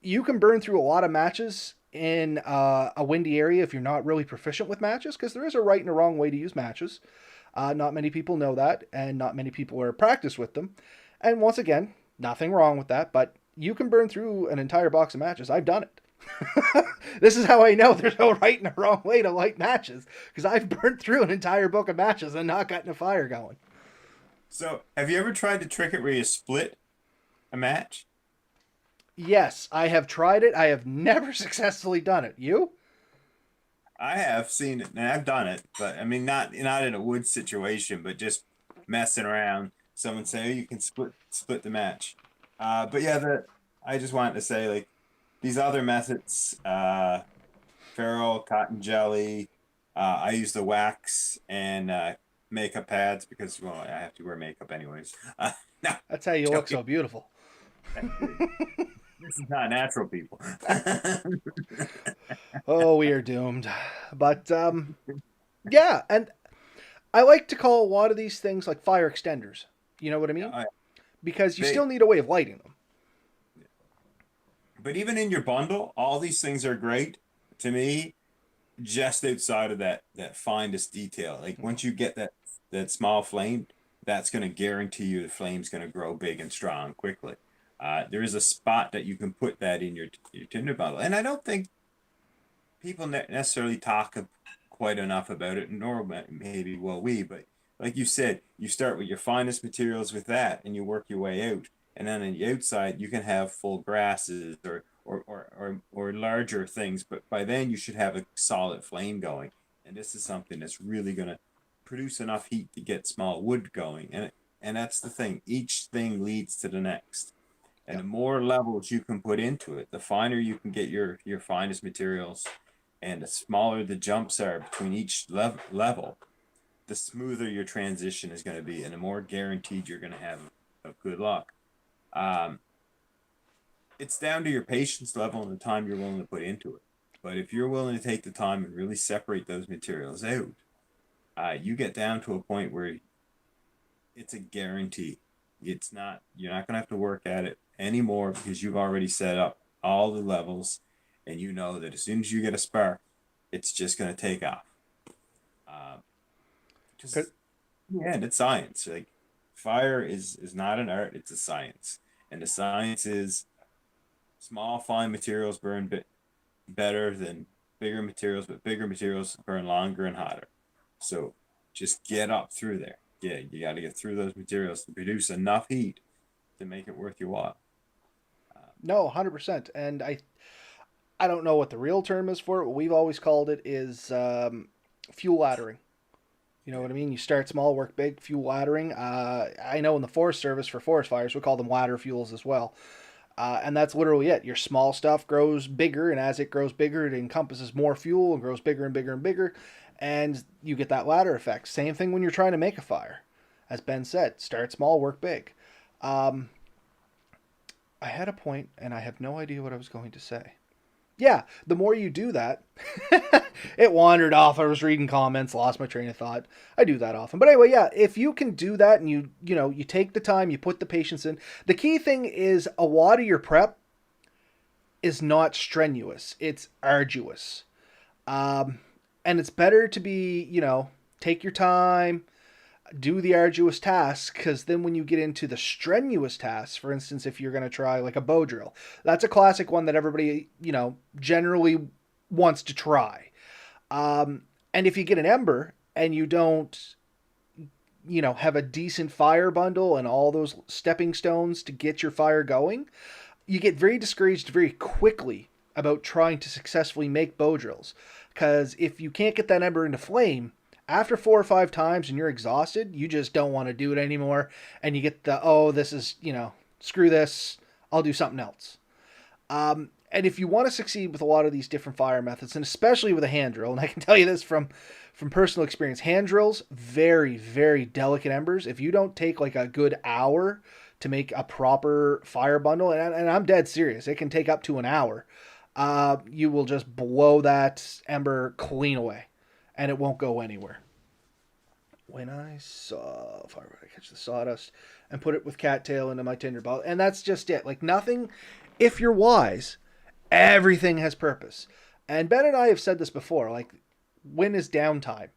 you can burn through a lot of matches in a windy area if you're not really proficient with matches, because there is a right and a wrong way to use matches. Not many people know that, and not many people are practiced with them. And once again, nothing wrong with that, but you can burn through an entire box of matches. I've done it. This is how I know there's no right and a wrong way to light matches, because I've burnt through an entire book of matches and not gotten a fire going. So, have you ever tried the trick it where you split a match? Yes, I have tried it. I have never successfully done it. You? I have seen it and I've done it, but I mean not in a wood situation, but just messing around. Someone say, "Oh, you can split the match." But yeah, I just wanted to say like these other methods, ferro, cotton jelly. I use the wax and makeup pads because well, I have to wear makeup anyways. No, That's how you look so beautiful. this is not natural, people. Oh, we are doomed. But yeah, and I like to call a lot of these things like fire extenders. You know what I mean? Because you still need a way of lighting them. But even in your bundle, all these things are great to me. Just outside of that finest detail, like once you get that small flame, that's going to guarantee you the flame's going to grow big and strong quickly. There is a spot that you can put that in your tinder bundle, and I don't think people necessarily talk quite enough about it, nor maybe will we. But like you said, you start with your finest materials with that, and you work your way out. And then on the outside, you can have full grasses or larger things. But by then, you should have a solid flame going. And this is something that's really going to produce enough heat to get small wood going. And that's the thing. Each thing leads to the next. And the more levels you can put into it, the finer you can get your finest materials, and the smaller the jumps are between each level, the smoother your transition is going to be, and the more guaranteed you're going to have of good luck. It's down to your patience level and the time you're willing to put into it. But if you're willing to take the time and really separate those materials out, you get down to a point where it's a guarantee. You're not going to have to work at it anymore because you've already set up all the levels, and you know that as soon as you get a spark, it's just going to take off. Just yeah, and it's science. Like fire is not an art; it's a science, and the science is small, fine materials burn better than bigger materials, but bigger materials burn longer and hotter. So just get up through there. Yeah, you got to get through those materials to produce enough heat to make it worth your while. No, 100%. And I don't know what the real term is for it. What we've always called it is fuel laddering. You know what I mean? You start small, work big, fuel laddering. I know in the Forest Service for forest fires, we call them ladder fuels as well. And that's literally it. Your small stuff grows bigger, and as it grows bigger, it encompasses more fuel and grows bigger and bigger and bigger, and you get that ladder effect. Same thing when you're trying to make a fire. As Ben said, start small, work big. I had a point, and I have no idea what I was going to say. Yeah, the more you do that, it wandered off. I was reading comments, lost my train of thought. I do that often. But anyway, yeah, if you can do that and you take the time, you put the patience in. The key thing is a lot of your prep is not strenuous. It's arduous. And it's better to be, take your time, do the arduous tasks, because then when you get into the strenuous tasks, for instance, if you're going to try like a bow drill, that's a classic one that everybody, generally wants to try. And if you get an ember and you don't, have a decent fire bundle and all those stepping stones to get your fire going, you get very discouraged very quickly about trying to successfully make bow drills. Because if you can't get that ember into flame, after 4 or 5 times and you're exhausted, you just don't want to do it anymore. And you get the, oh, this is, screw this, I'll do something else. And if you want to succeed with a lot of these different fire methods, and especially with a hand drill, and I can tell you this from personal experience, hand drills, very, very delicate embers. If you don't take like a good hour to make a proper fire bundle, and I'm dead serious, it can take up to an hour, you will just blow that ember clean away, and it won't go anywhere. When I saw fire, I catch the sawdust and put it with cattail into my tinder bottle, and that's just it. Like nothing, if you're wise, everything has purpose. And Ben and I have said this before, like when is downtime?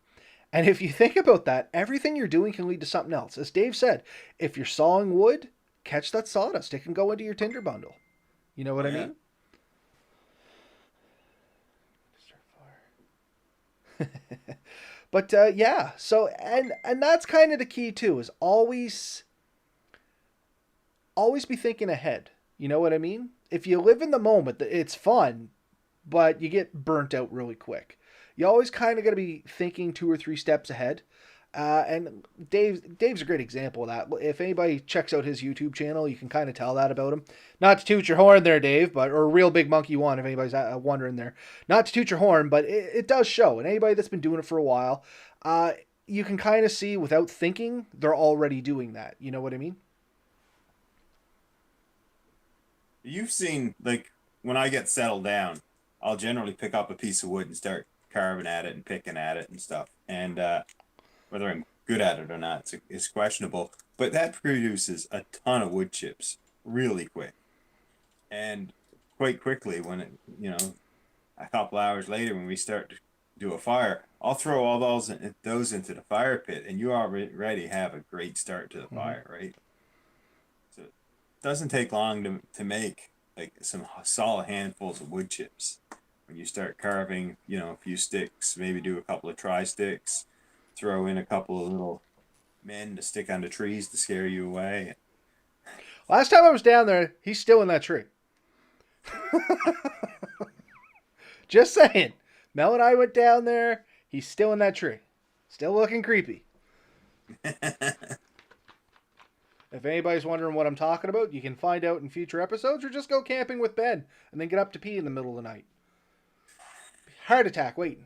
And if you think about that, everything you're doing can lead to something else. As Dave said, if you're sawing wood, catch that sawdust. It can go into your tinder bundle. You know what I mean? But yeah, so and that's kind of the key too, is always be thinking ahead. You know what I mean? If you live in the moment, it's fun, but you get burnt out really quick. You always kind of got to be thinking 2 or 3 steps ahead. And Dave's a great example of that. If anybody checks out his YouTube channel, you can kind of tell that about him. Not to toot your horn there, Dave, or Real Big Monkey 1, if anybody's wondering there. Not to toot your horn, but it does show. And anybody that's been doing it for a while, you can kind of see without thinking, they're already doing that. You know what I mean? You've seen, like, when I get settled down, I'll generally pick up a piece of wood and start carving at it and picking at it and stuff. And whether I'm good at it or not is questionable. But that produces a ton of wood chips really quick. And quite quickly, when it, a couple hours later, when we start to do a fire, I'll throw all those into the fire pit, and you already have a great start to the fire, right? So it doesn't take long to make like some solid handfuls of wood chips. When you start carving, a few sticks, maybe do a couple of tri-sticks, throw in a couple of little men to stick on the trees to scare you away. Last time I was down there, he's still in that tree. Just saying. Mel and I went down there. He's still in that tree. Still looking creepy. If anybody's wondering what I'm talking about, you can find out in future episodes, or just go camping with Ben and then get up to pee in the middle of the night. Heart attack waiting.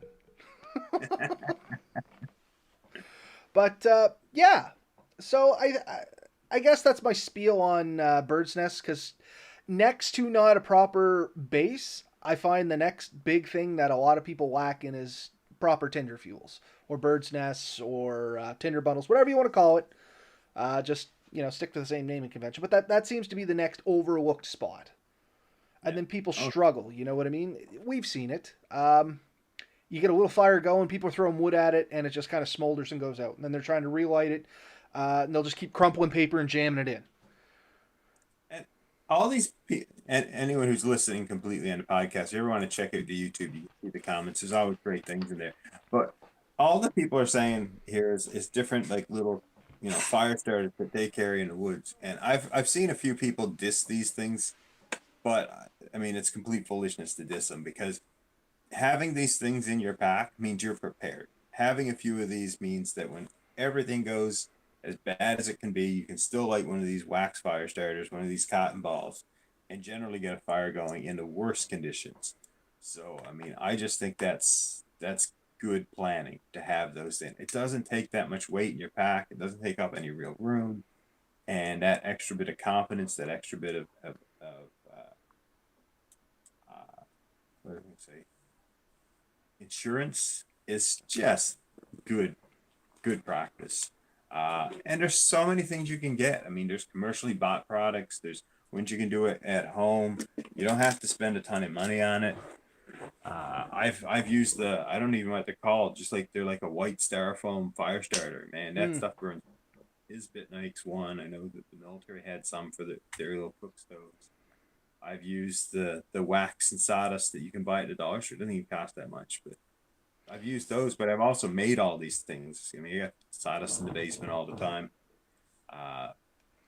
But yeah, so I guess that's my spiel on bird's nest, because next to not a proper base, I find the next big thing that a lot of people lack in is proper tinder fuels, or bird's nests, or tinder bundles, whatever you want to call it. Just stick to the same naming convention. But that seems to be the next overlooked spot. And then people struggle, you know what I mean? We've seen it. You get a little fire going, people are throwing wood at it, and it just kind of smolders and goes out. And then they're trying to relight it, and they'll just keep crumpling paper and jamming it in. And all these and anyone who's listening completely on the podcast, if you ever want to check out the YouTube, you can see the comments. There's always great things in there. But all the people are saying here is different, like little, fire starters that they carry in the woods. And I've seen a few people diss these things, but I mean, it's complete foolishness to diss them, because having these things in your pack means you're prepared. Having a few of these means that when everything goes as bad as it can be, you can still light one of these wax fire starters, one of these cotton balls, and generally get a fire going in the worst conditions. So, I mean, I just think that's good planning to have those in. It doesn't take that much weight in your pack. It doesn't take up any real room. And that extra bit of confidence, that extra bit of what do I say? Insurance is just good practice. And there's so many things you can get. I mean, there's commercially bought products. There's ones you can do it at home. You don't have to spend a ton of money on it. I've used the, I don't even know what they're called, just like they're like a white styrofoam fire starter. Man, that Mm. stuff burns. His Bitnikes one. I know that the military had some for their little cook stoves. I've used the wax and sawdust that you can buy at the dollar store. It doesn't even cost that much, but I've used those. But I've also made all these things. I mean, I got sawdust in the basement all the time. Uh,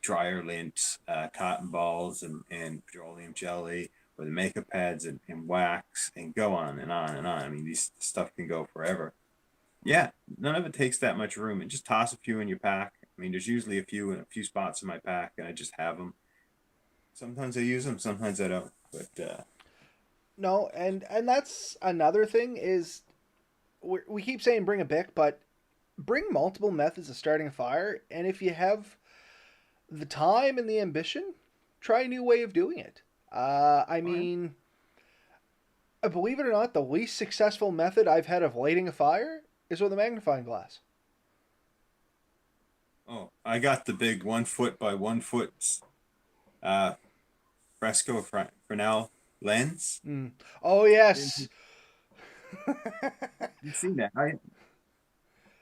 Dryer lint, cotton balls, and petroleum jelly, or the makeup pads and wax, and go on and on and on. I mean, these stuff can go forever. Yeah, none of it takes that much room, and just toss a few in your pack. I mean, there's usually a few in a few spots in my pack, and I just have them. Sometimes I use them, sometimes I don't. But No, and that's another thing is we keep saying bring a bic, but bring multiple methods of starting a fire, and if you have the time and the ambition, try a new way of doing it. I mean, believe it or not, the least successful method I've had of lighting a fire is with a magnifying glass. oh, I got the big 1 foot by 1 foot uh, Fresco Fresnel lens. Mm. Oh yes, You've seen that?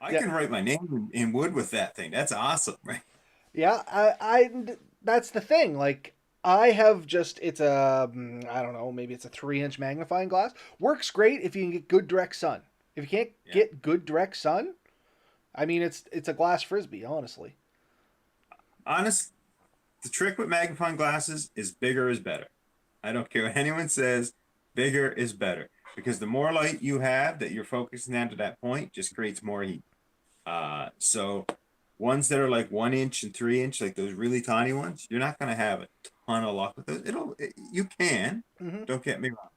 I yeah, can write my name in wood with that thing. That's awesome, right? yeah. That's the thing. Like I have just it's a I don't know, maybe it's a 3-inch magnifying glass. Works great if you can get good direct sun. If you can't Yeah. get good direct sun, I mean it's a glass frisbee, honestly. Honest, the trick with magnifying glasses is bigger is better. I don't care what anyone says, bigger is better. Because the more light you have that you're focusing on to that point just creates more heat. So ones that are like 1 inch and 3 inch, like those really tiny ones, you're not gonna have a ton of luck with those. You can, Hmm. don't get me wrong.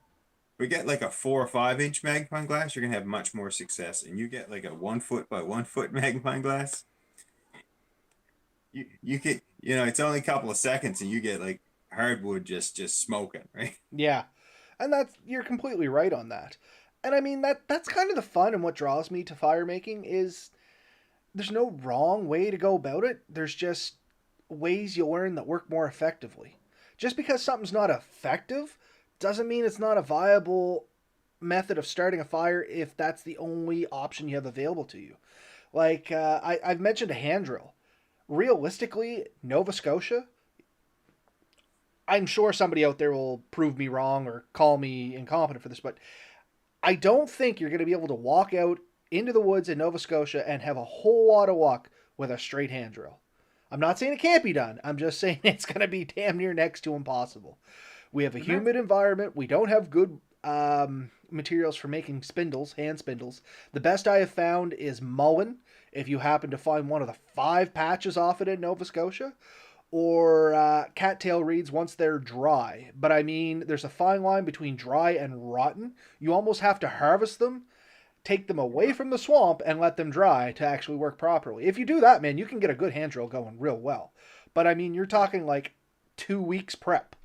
We get like a 4 or 5 inch magnifying glass, you're gonna have much more success. And you get like a 1 foot by 1 foot magnifying glass, you get, it's only a couple of seconds and you get like hardwood just smoking, right? Yeah, and that's you're completely right on that. And I mean that's kind of the fun and what draws me to fire making is there's no wrong way to go about it. There's just ways you learn that work more effectively. Just because something's not effective doesn't mean it's not a viable method of starting a fire if that's the only option you have available to you. Like I've mentioned a hand drill. Realistically, Nova Scotia, I'm sure somebody out there will prove me wrong or call me incompetent for this, but I don't think you're going to be able to walk out into the woods in Nova Scotia and have a whole lot of luck with a straight hand drill. I'm not saying it can't be done. I'm just saying it's going to be damn near next to impossible. We have a And that's humid environment. We don't have good materials for making spindles, hand spindles. The best I have found is mullein. If you happen to find one of the 5 patches off it in Nova Scotia, or cattail reeds once they're dry. But I mean, there's a fine line between dry and rotten. You almost have to harvest them, take them away from the swamp, and let them dry to actually work properly. If you do that, man, you can get a good hand drill going real well. But I mean, you're talking like 2 weeks prep.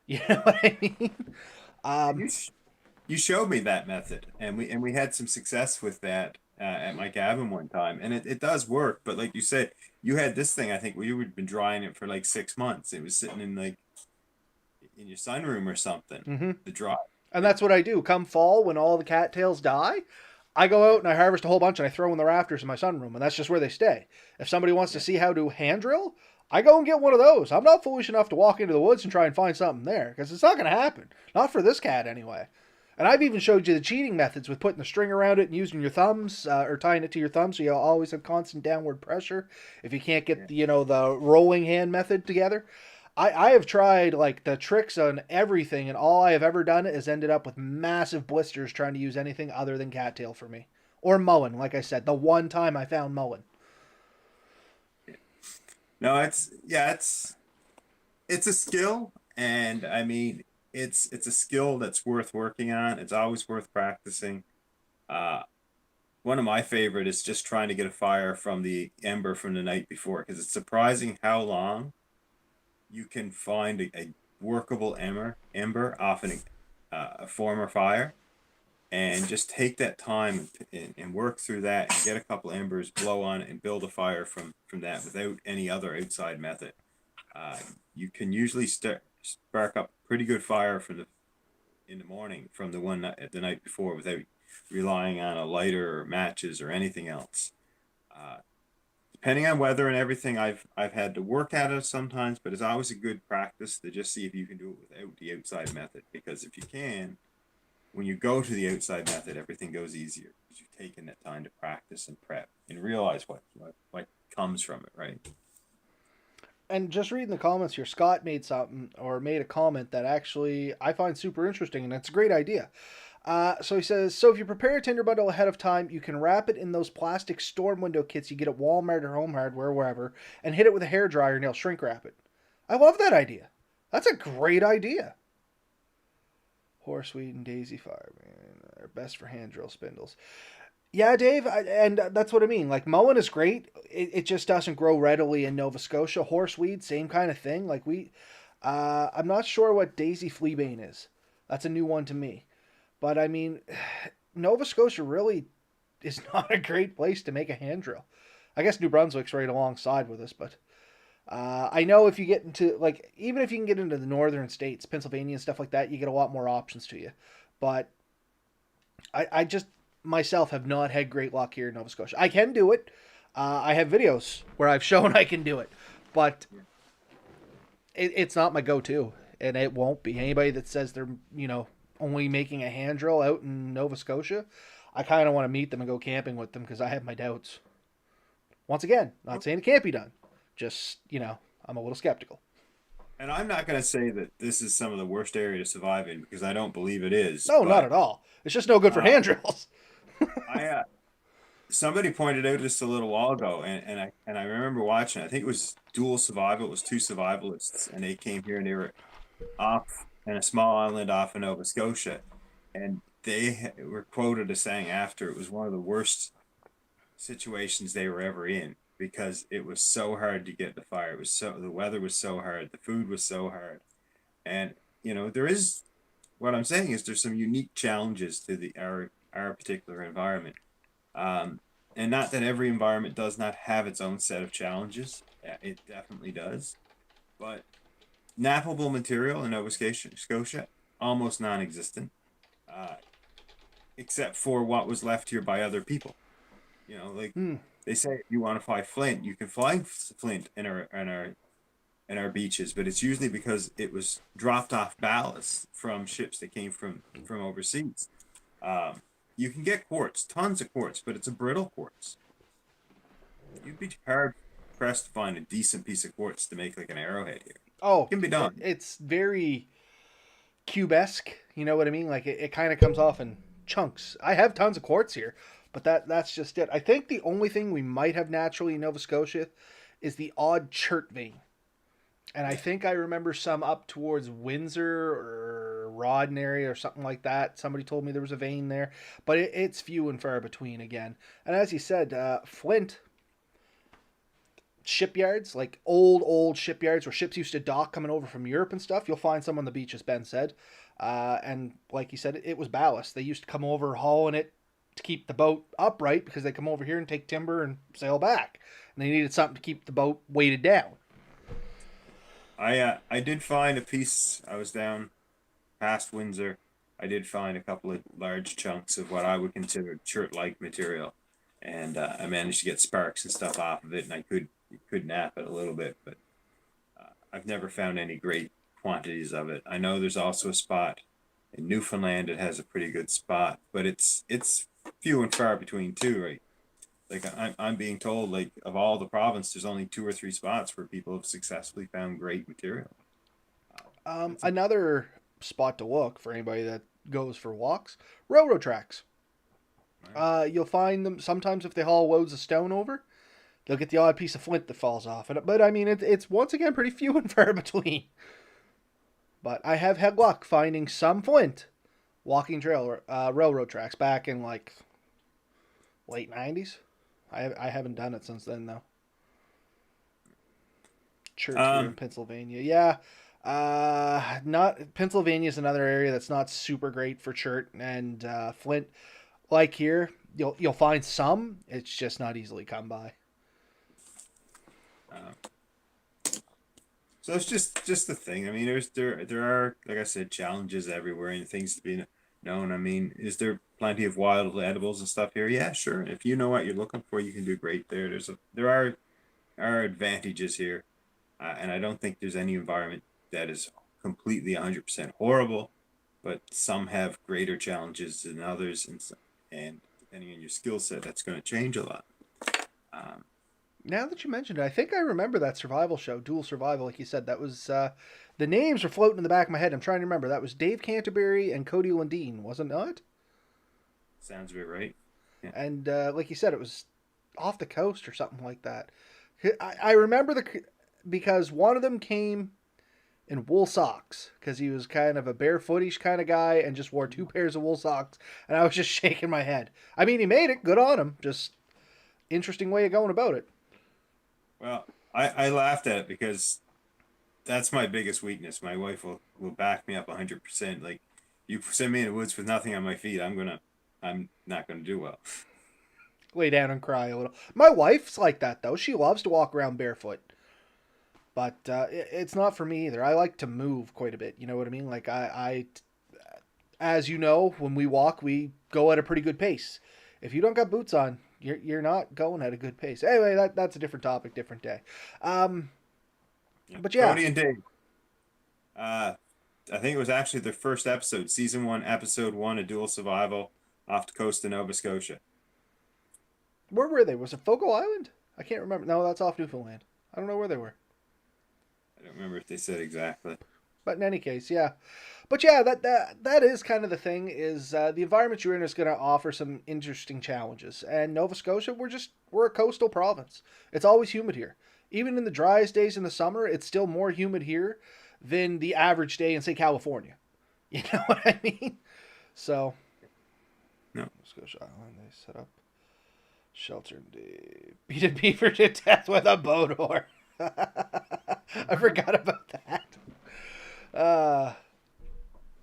You know what I mean? Um, you you showed me that method, and we had some success with that at my cabin one time, and it does work. But like you said, you had this thing. I think you had been drying it for like 6 months. It was sitting in like in your sunroom or something. mm-hmm. The dry. And that's what I do. Come fall, when all the cattails die, I go out and I harvest a whole bunch and I throw in the rafters in my sunroom, and that's just where they stay. If somebody wants to Yeah. see how to hand drill, I go and get one of those. I'm not foolish enough to walk into the woods and try and find something there because it's not going to happen. Not for this cat, anyway. And I've even showed you the cheating methods with putting the string around it and using your thumbs or tying it to your thumb so you'll always have constant downward pressure if you can't get Yeah. the rolling hand method together. I have tried like the tricks on everything, and all I have ever done is ended up with massive blisters trying to use anything other than cattail for me. Or mullein, like I said, the one time I found mullein. No, it's a skill, and I mean it's a skill that's worth working on. It's always worth practicing. Uh, One of my favorite is just trying to get a fire from the ember from the night before, because it's surprising how long you can find a workable ember off a former fire, and just take that time and work through that and get a couple embers, blow on it, and build a fire from that without any other outside method. Uh, you can usually spark up pretty good fire from in the morning from the one the night before without relying on a lighter or matches or anything else. Uh, Depending on weather and everything, I've had to work at it sometimes, but it's always a good practice to just see if you can do it without the outside method. Because if you can, when you go to the outside method, everything goes easier because you've taken that time to practice and prep and realize what comes from it, right? And just reading the comments here, Scott made a comment that actually I find super interesting, and it's a great idea. So he says, so if you prepare a Tinder bundle ahead of time, you can wrap it in those plastic storm window kits you get at Walmart or Home Hardware, wherever, and hit it with a hairdryer and they'll shrink wrap it. I love that idea. That's a great idea. Horseweed and daisy fire, man, are best for hand drill spindles. Yeah, Dave, and that's what I mean. Like, mullein is great. It just doesn't grow readily in Nova Scotia. Horseweed, same kind of thing. I'm not sure what daisy fleabane is. That's a new one to me. But I mean, Nova Scotia really is not a great place to make a hand drill. I guess New Brunswick's right alongside with us, but I know if you get into, like, even if you can get into the northern states, Pennsylvania and stuff like that, you get a lot more options to you. But I just myself have not had great luck here in Nova Scotia. I can do it. I have videos where I've shown I can do it, but it's not my go-to, and it won't be. Anybody that says they're, only making a hand drill out in Nova Scotia, I kind of want to meet them and go camping with them because I have my doubts. Once again, not saying it can't be done. Just, I'm a little skeptical. And I'm not going to say that this is some of the worst area to survive in because I don't believe it is. No, not at all. It's just no good for hand drills. I Somebody pointed out just a little while ago, and I remember watching. I think it was Dual Survival. It was two survivalists, and they came here and they were off in a small island off of Nova Scotia, and they were quoted as saying after it was one of the worst situations they were ever in because it was so hard to get the fire. The weather was so hard, the food was so hard, and there is what I'm saying is there's some unique challenges to our particular environment. And not that every environment does not have its own set of challenges. Yeah, it definitely does. But nappable material in Nova Scotia almost non-existent, uh, except for what was left here by other people. They say, if you want to fly flint, you can fly flint in our beaches, but it's usually because it was dropped off ballast from ships that came from overseas. You can get quartz, tons of quartz, but it's a brittle quartz. You'd be hard pressed to find a decent piece of quartz to make like an arrowhead here. Oh, It can be done. It's very cube-esque. You know what I mean? Like, it kind of comes off in chunks. I have tons of quartz here, but that's just it. I think the only thing we might have naturally in Nova Scotia is the odd chert vein. And I think I remember some up towards Windsor or Rawdon area or something like that. Somebody told me there was a vein there, but it's few and far between again. And as you said, Flint shipyards, like old shipyards where ships used to dock coming over from Europe and stuff, you'll find some on the beach, as Ben said. And like you said, it was ballast. They used to come over hauling it to keep the boat upright because they come over here and take timber and sail back. And they needed something to keep the boat weighted down. I did find a piece. I was down past Windsor. I did find a couple of large chunks of what I would consider chert-like material, and I managed to get sparks and stuff off of it, and I could nap it a little bit, but I've never found any great quantities of it. I know there's also a spot in Newfoundland that has a pretty good spot, but it's few and far between too, right? Like I'm being told, like of all the province, there's only 2 or 3 spots where people have successfully found great material. Another spot to look for anybody that goes for walks: railroad tracks. You'll find them sometimes if they haul loads of stone over. They'll get the odd piece of flint that falls off it, but I mean it's once again pretty few and far between. But I have had luck finding some flint walking trail railroad tracks back in like late 90s. I haven't done it since then though. Church here in Pennsylvania, yeah. Not Pennsylvania is another area that's not super great for chert and flint. Like here, you'll find some. It's just not easily come by. So it's just the thing. I mean, there are, like I said, challenges everywhere and things to be known. I mean, is there plenty of wild edibles and stuff here? Yeah, sure. If you know what you're looking for, you can do great there. There are advantages here, and I don't think there's any environment that is completely 100% horrible, but some have greater challenges than others, and depending on your skill set, that's going to change a lot. Um, Now that you mentioned it, I think I remember that survival show, Dual Survival, like you said. That was the names are floating in the back of my head. I'm trying to remember. That was Dave Canterbury and Cody Lundeen, wasn't it? Sounds about right. Yeah. And like you said, it was off the coast or something like that. I remember because one of them came in wool socks because he was kind of a barefootish kind of guy and just wore 2 pairs of wool socks, and I was just shaking my head. I mean, he made it. Good on him. Just interesting way of going about it. Well, I laughed at it because that's my biggest weakness. My wife will back me up 100%. Like, you send me in the woods with nothing on my feet, I'm not gonna do well. Lay down and cry a little. My wife's like that though. She loves to walk around barefoot, but it's not for me either. I like to move quite a bit. You know what I mean? Like as you know, when we walk, we go at a pretty good pace. If you don't got boots on, you're not going at a good pace. Anyway, that's a different topic, different day. Yeah. But yeah, Cody and Dave. I think it was actually the first episode, season 1, episode 1 of Dual Survival off the coast of Nova Scotia. where were they? Was it Fogo Island? I can't remember. No, that's off Newfoundland. I don't know where they were. I don't remember if they said exactly. But in any case, yeah. But yeah, that is kind of the thing is the environment you're in is going to offer some interesting challenges. And Nova Scotia, we're a coastal province. It's always humid here. Even in the driest days in the summer, it's still more humid here than the average day in, say, California. You know what I mean? So, No. Nova Scotia Island, they set up shelter and they beat a beaver to death with a boat oar. I forgot about that.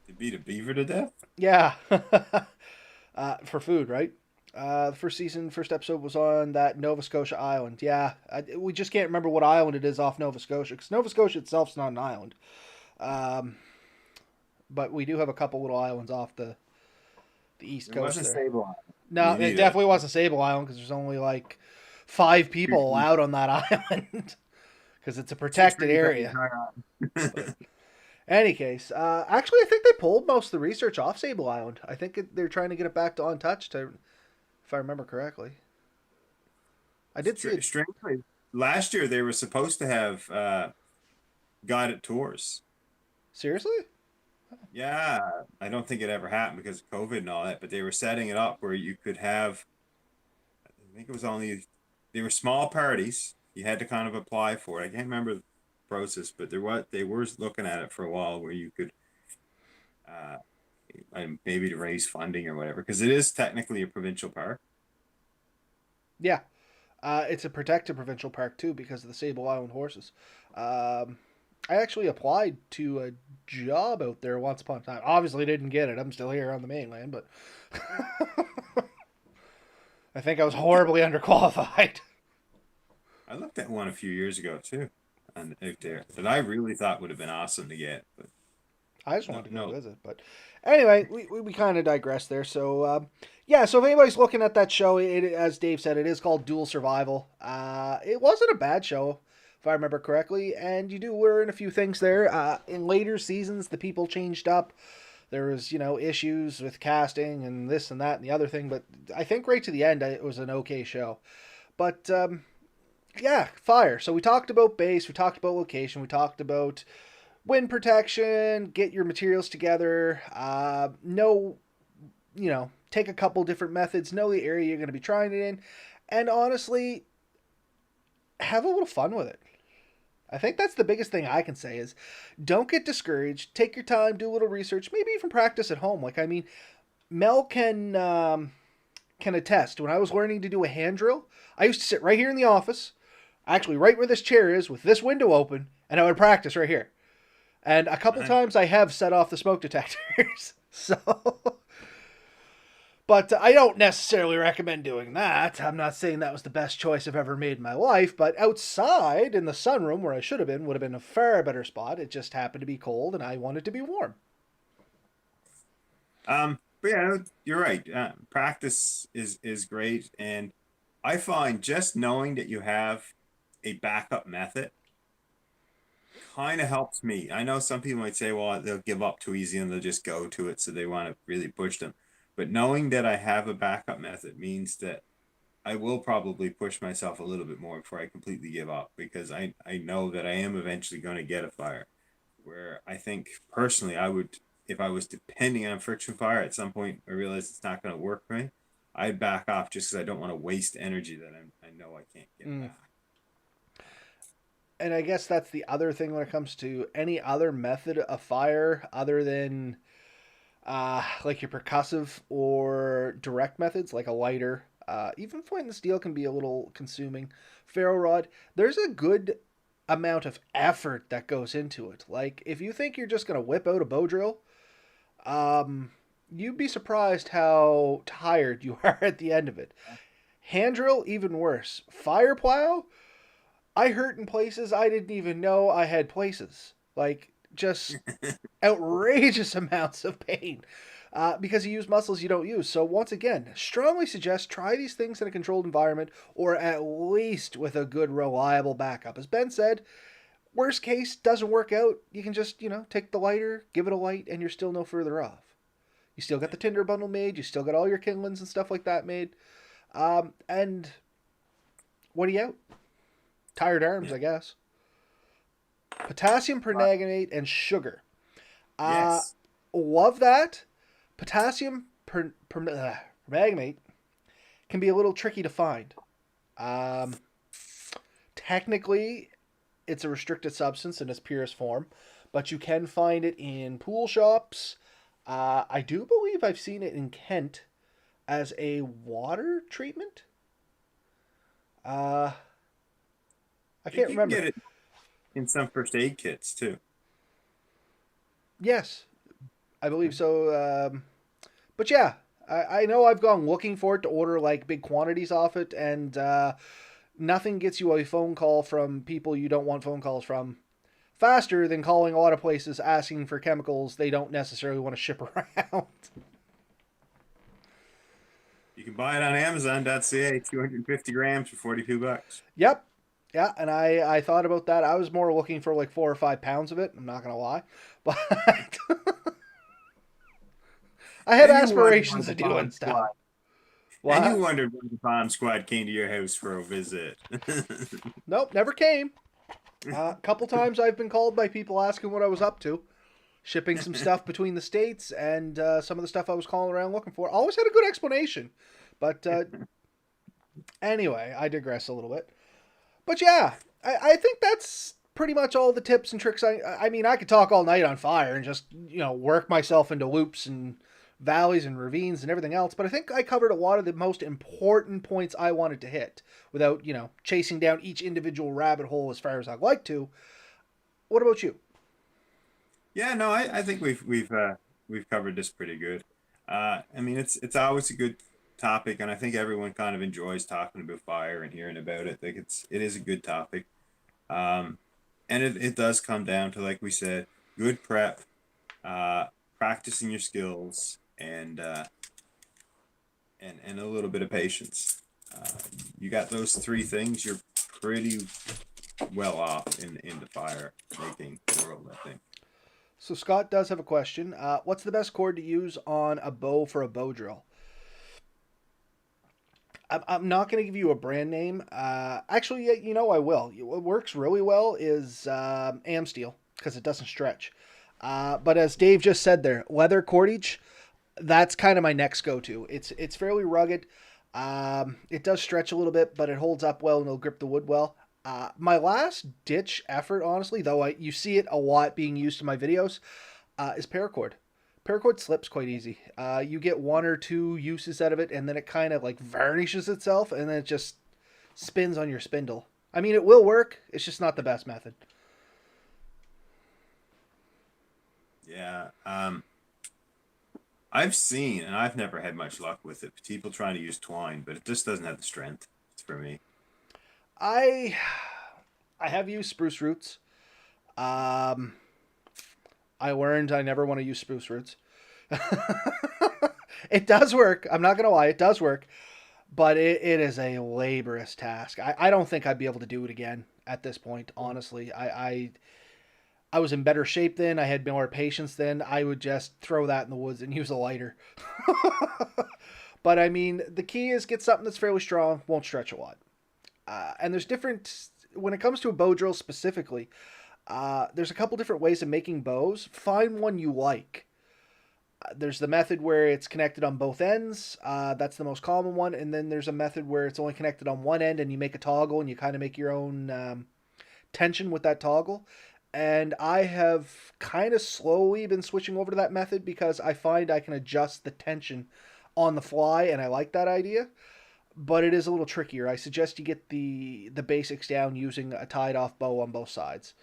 They beat a beaver to death? Yeah. For food, right? The first episode was on that Nova Scotia island. Yeah, we just can't remember what island it is off Nova Scotia, because Nova Scotia itself's not an island. But we do have a couple little islands off the east It coast wasn't there. Sable Island. No, Me it neither. definitely wasn't Sable Island, because there's only like 5 people allowed on that island, because it's a protected area. Any case, actually, I think they pulled most of the research off Sable Island. I think they're trying to get it back to untouched, if I remember correctly. I did see it. Strangely, last year they were supposed to have guided tours. Seriously? Yeah, I don't think it ever happened because of COVID and all that, but they were setting it up where you could have, I think it was only, they were small parties. You had to kind of apply for it. I can't remember the process, but they were looking at it for a while where you could, maybe to raise funding or whatever, because it is technically a provincial park. Yeah. It's a protected provincial park, too, because of the Sable Island horses. I actually applied to a job out there once upon a time. Obviously didn't get it. I'm still here on the mainland, but I think I was horribly underqualified. I looked at one a few years ago too, and out there that I really thought would have been awesome to get, but I just wanted to go no. visit. But anyway, we kind of digress there. So, yeah, so if anybody's looking at that show, as Dave said, it is called Dual Survival. It wasn't a bad show, if I remember correctly, and you do learn a few things there. In later seasons, the people changed up. There was, issues with casting and this and that and the other thing, but I think right to the end, it was an okay show. But, yeah, fire. So we talked about base, we talked about location, we talked about wind protection, get your materials together, take a couple different methods, know the area you're going to be trying it in, and honestly, have a little fun with it. I think that's the biggest thing I can say is don't get discouraged, take your time, do a little research, maybe even practice at home. Like, I mean, Mel can attest. When I was learning to do a hand drill, I used to sit right here in the office, actually right where this chair is with this window open, and I would practice right here. And a couple times I have set off the smoke detectors. So, But I don't necessarily recommend doing that. I'm not saying that was the best choice I've ever made in my life, but outside in the sunroom where I should have been would have been a far better spot. It just happened to be cold and I wanted to be warm. But yeah, you're right. Practice is great, and I find just knowing that you have a backup method kind of helps me. I know some people might say, well, they'll give up too easy and they'll just go to it, so they want to really push them. But knowing that I have a backup method means that I will probably push myself a little bit more before I completely give up, because I know that I am eventually going to get a fire. Where I think personally, I would, if I was depending on friction fire, at some point I realized it's not going to work for me, I'd back off just because I don't want to waste energy that I know I can't get back. And I guess that's the other thing when it comes to any other method of fire other than like your percussive or direct methods, like a lighter. Even flint and steel can be a little consuming. Ferro rod, there's a good amount of effort that goes into it. Like if you think you're just gonna whip out a bow drill, you'd be surprised how tired you are at the end of it. Hand drill, even worse. Fire plow, I hurt in places I didn't even know I had places. Like, just outrageous amounts of pain because you use muscles you don't use. So, once again, strongly suggest try these things in a controlled environment or at least with a good, reliable backup. As Ben said, worst case, doesn't work out. You can just, take the lighter, give it a light, and you're still no further off. You still got the Tinder bundle made. You still got all your kindlings and stuff like that made. And what are you out? Tired arms, I guess. Potassium permanganate and sugar. Yes. Love that. Potassium permanganate can be a little tricky to find. Technically, it's a restricted substance in its purest form, but you can find it in pool shops. I do believe I've seen it in Kent as a water treatment. I can't remember. You can get it in some first aid kits too. Yes, I believe so. But yeah, I know I've gone looking for it to order like big quantities off it, and nothing gets you a phone call from people you don't want phone calls from faster than calling a lot of places asking for chemicals they don't necessarily want to ship around. You can buy it on Amazon.ca, 250 grams for $42. Yep. Yeah, and I thought about that. I was more looking for like 4 or 5 pounds of it. I'm not gonna lie, but I had aspirations of doing stuff. What? And you wondered when the bomb squad came to your house for a visit. Nope, never came. A couple times I've been called by people asking what I was up to, shipping some stuff between the states, and some of the stuff I was calling around looking for. Always had a good explanation, but anyway, I digress a little bit. But yeah, I think that's pretty much all the tips and tricks. I mean, I could talk all night on fire and just, work myself into loops and valleys and ravines and everything else. But I think I covered a lot of the most important points I wanted to hit without, chasing down each individual rabbit hole as far as I'd like to. What about you? Yeah, no, I think we've covered this pretty good. I mean, it's always a good topic, and I think everyone kind of enjoys talking about fire and hearing about it. Like it is a good topic, and it does come down to, like we said, good prep, practicing your skills, and a little bit of patience. You got those three things, you're pretty well off in the fire making world, I think. So Scott does have a question. What's the best cord to use on a bow for a bow drill? I'm not going to give you a brand name. Actually, I will. What works really well is Amsteel because it doesn't stretch. But as Dave just said there, leather cordage, that's kind of my next go-to. It's fairly rugged. It does stretch a little bit, but it holds up well and it'll grip the wood well. My last ditch effort, honestly, though you see it a lot being used in my videos, is paracord. Paracord slips quite easy. You get 1 or 2 uses out of it, and then it kind of like varnishes itself, and then it just spins on your spindle. I mean, it will work. It's just not the best method. Yeah. I've seen, and I've never had much luck with it, people trying to use twine, but it just doesn't have the strength for me. I I have used spruce roots. Um, I learned I never want to use spruce roots. It does work. I'm not gonna lie, it does work, but it is a laborious task. I don't think I'd be able to do it again at this point. Honestly, I was in better shape then. I had more patience then. I would just throw that in the woods and use a lighter. But I mean, the key is get something that's fairly strong, won't stretch a lot. And there's different when it comes to a bow drill specifically. There's a couple different ways of making bows. Find one you like. There's the method where it's connected on both ends. That's the most common one. And then there's a method where it's only connected on one end and you make a toggle and you kind of make your own tension with that toggle. And I have kind of slowly been switching over to that method because I find I can adjust the tension on the fly and I like that idea. But it is a little trickier. I suggest you get the basics down using a tied off bow on both sides.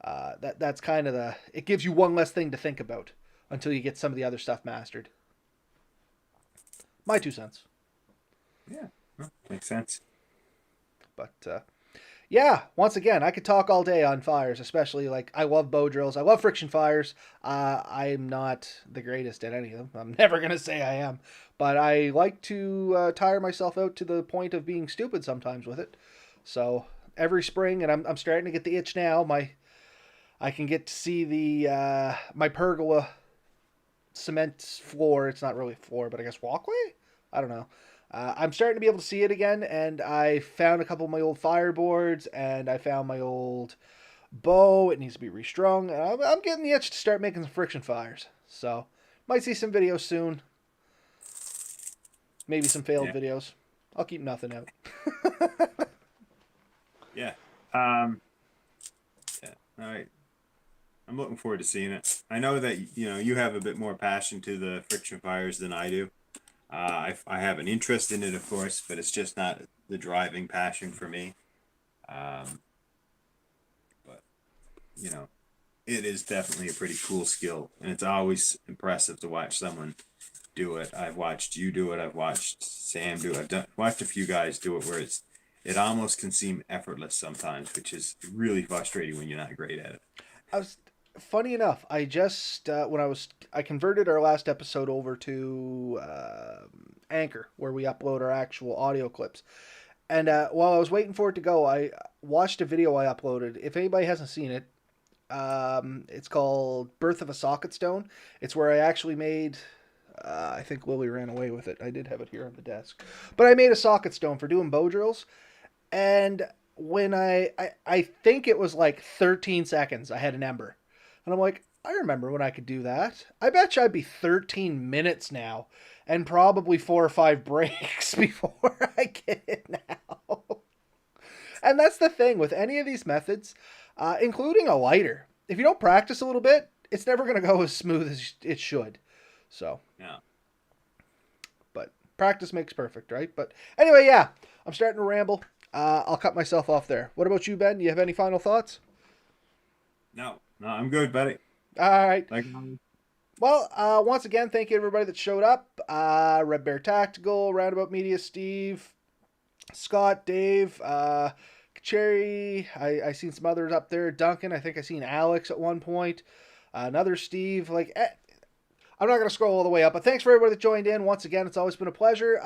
That's kind of the it gives you one less thing to think about until you get some of the other stuff mastered. My 2 cents. Yeah, well, makes sense. But yeah, once again, I could talk all day on fires, especially like I love bow drills. I love friction fires. I'm not the greatest at any of them. I'm never going to say I am. But I like to tire myself out to the point of being stupid sometimes with it. So every spring, and I'm starting to get the itch now, I can get to see the my pergola cement floor. It's not really floor, but I guess walkway? I don't know. I'm starting to be able to see it again, and I found a couple of my old fireboards, and I found my old bow. It needs to be restrung, and I'm getting the itch to start making some friction fires. So, might see some videos soon. Maybe some failed videos. I'll keep nothing out. Yeah. Yeah. All right. I'm looking forward to seeing it. I know that you have a bit more passion to the friction fires than I do. I have an interest in it, of course, but it's just not the driving passion for me. But it is definitely a pretty cool skill, and it's always impressive to watch someone do it. I've watched you do it. I've watched Sam do it. Watched a few guys do it where it almost can seem effortless sometimes, which is really frustrating when you're not great at it. Funny enough, I just I converted our last episode over to Anchor, where we upload our actual audio clips. And while I was waiting for it to go, I watched a video I uploaded. If anybody hasn't seen it, it's called Birth of a Socket Stone. It's where I actually made, I think Lily ran away with it. I did have it here on the desk. But I made a socket stone for doing bow drills. And when I think it was like 13 seconds, I had an ember. And I'm like, I remember when I could do that. I bet you I'd be 13 minutes now and probably 4 or 5 breaks before I get it now. And that's the thing with any of these methods, including a lighter. If you don't practice a little bit, it's never going to go as smooth as it should. So, yeah. But practice makes perfect, right? But anyway, yeah, I'm starting to ramble. I'll cut myself off there. What about you, Ben? Do you have any final thoughts? No, I'm good, buddy. All right. Like, well, once again, thank you everybody that showed up. Red Bear Tactical, Roundabout Media, Steve, Scott, Dave, Cherry. I seen some others up there. Duncan. I think I seen Alex at one point. Another Steve. I'm not going to scroll all the way up, but thanks for everybody that joined in. Once again, it's always been a pleasure.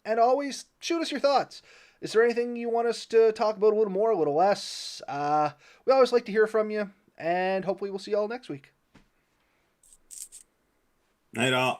And always shoot us your thoughts. Is there anything you want us to talk about a little more, a little less? We always like to hear from you, and hopefully we'll see you all next week. Night all.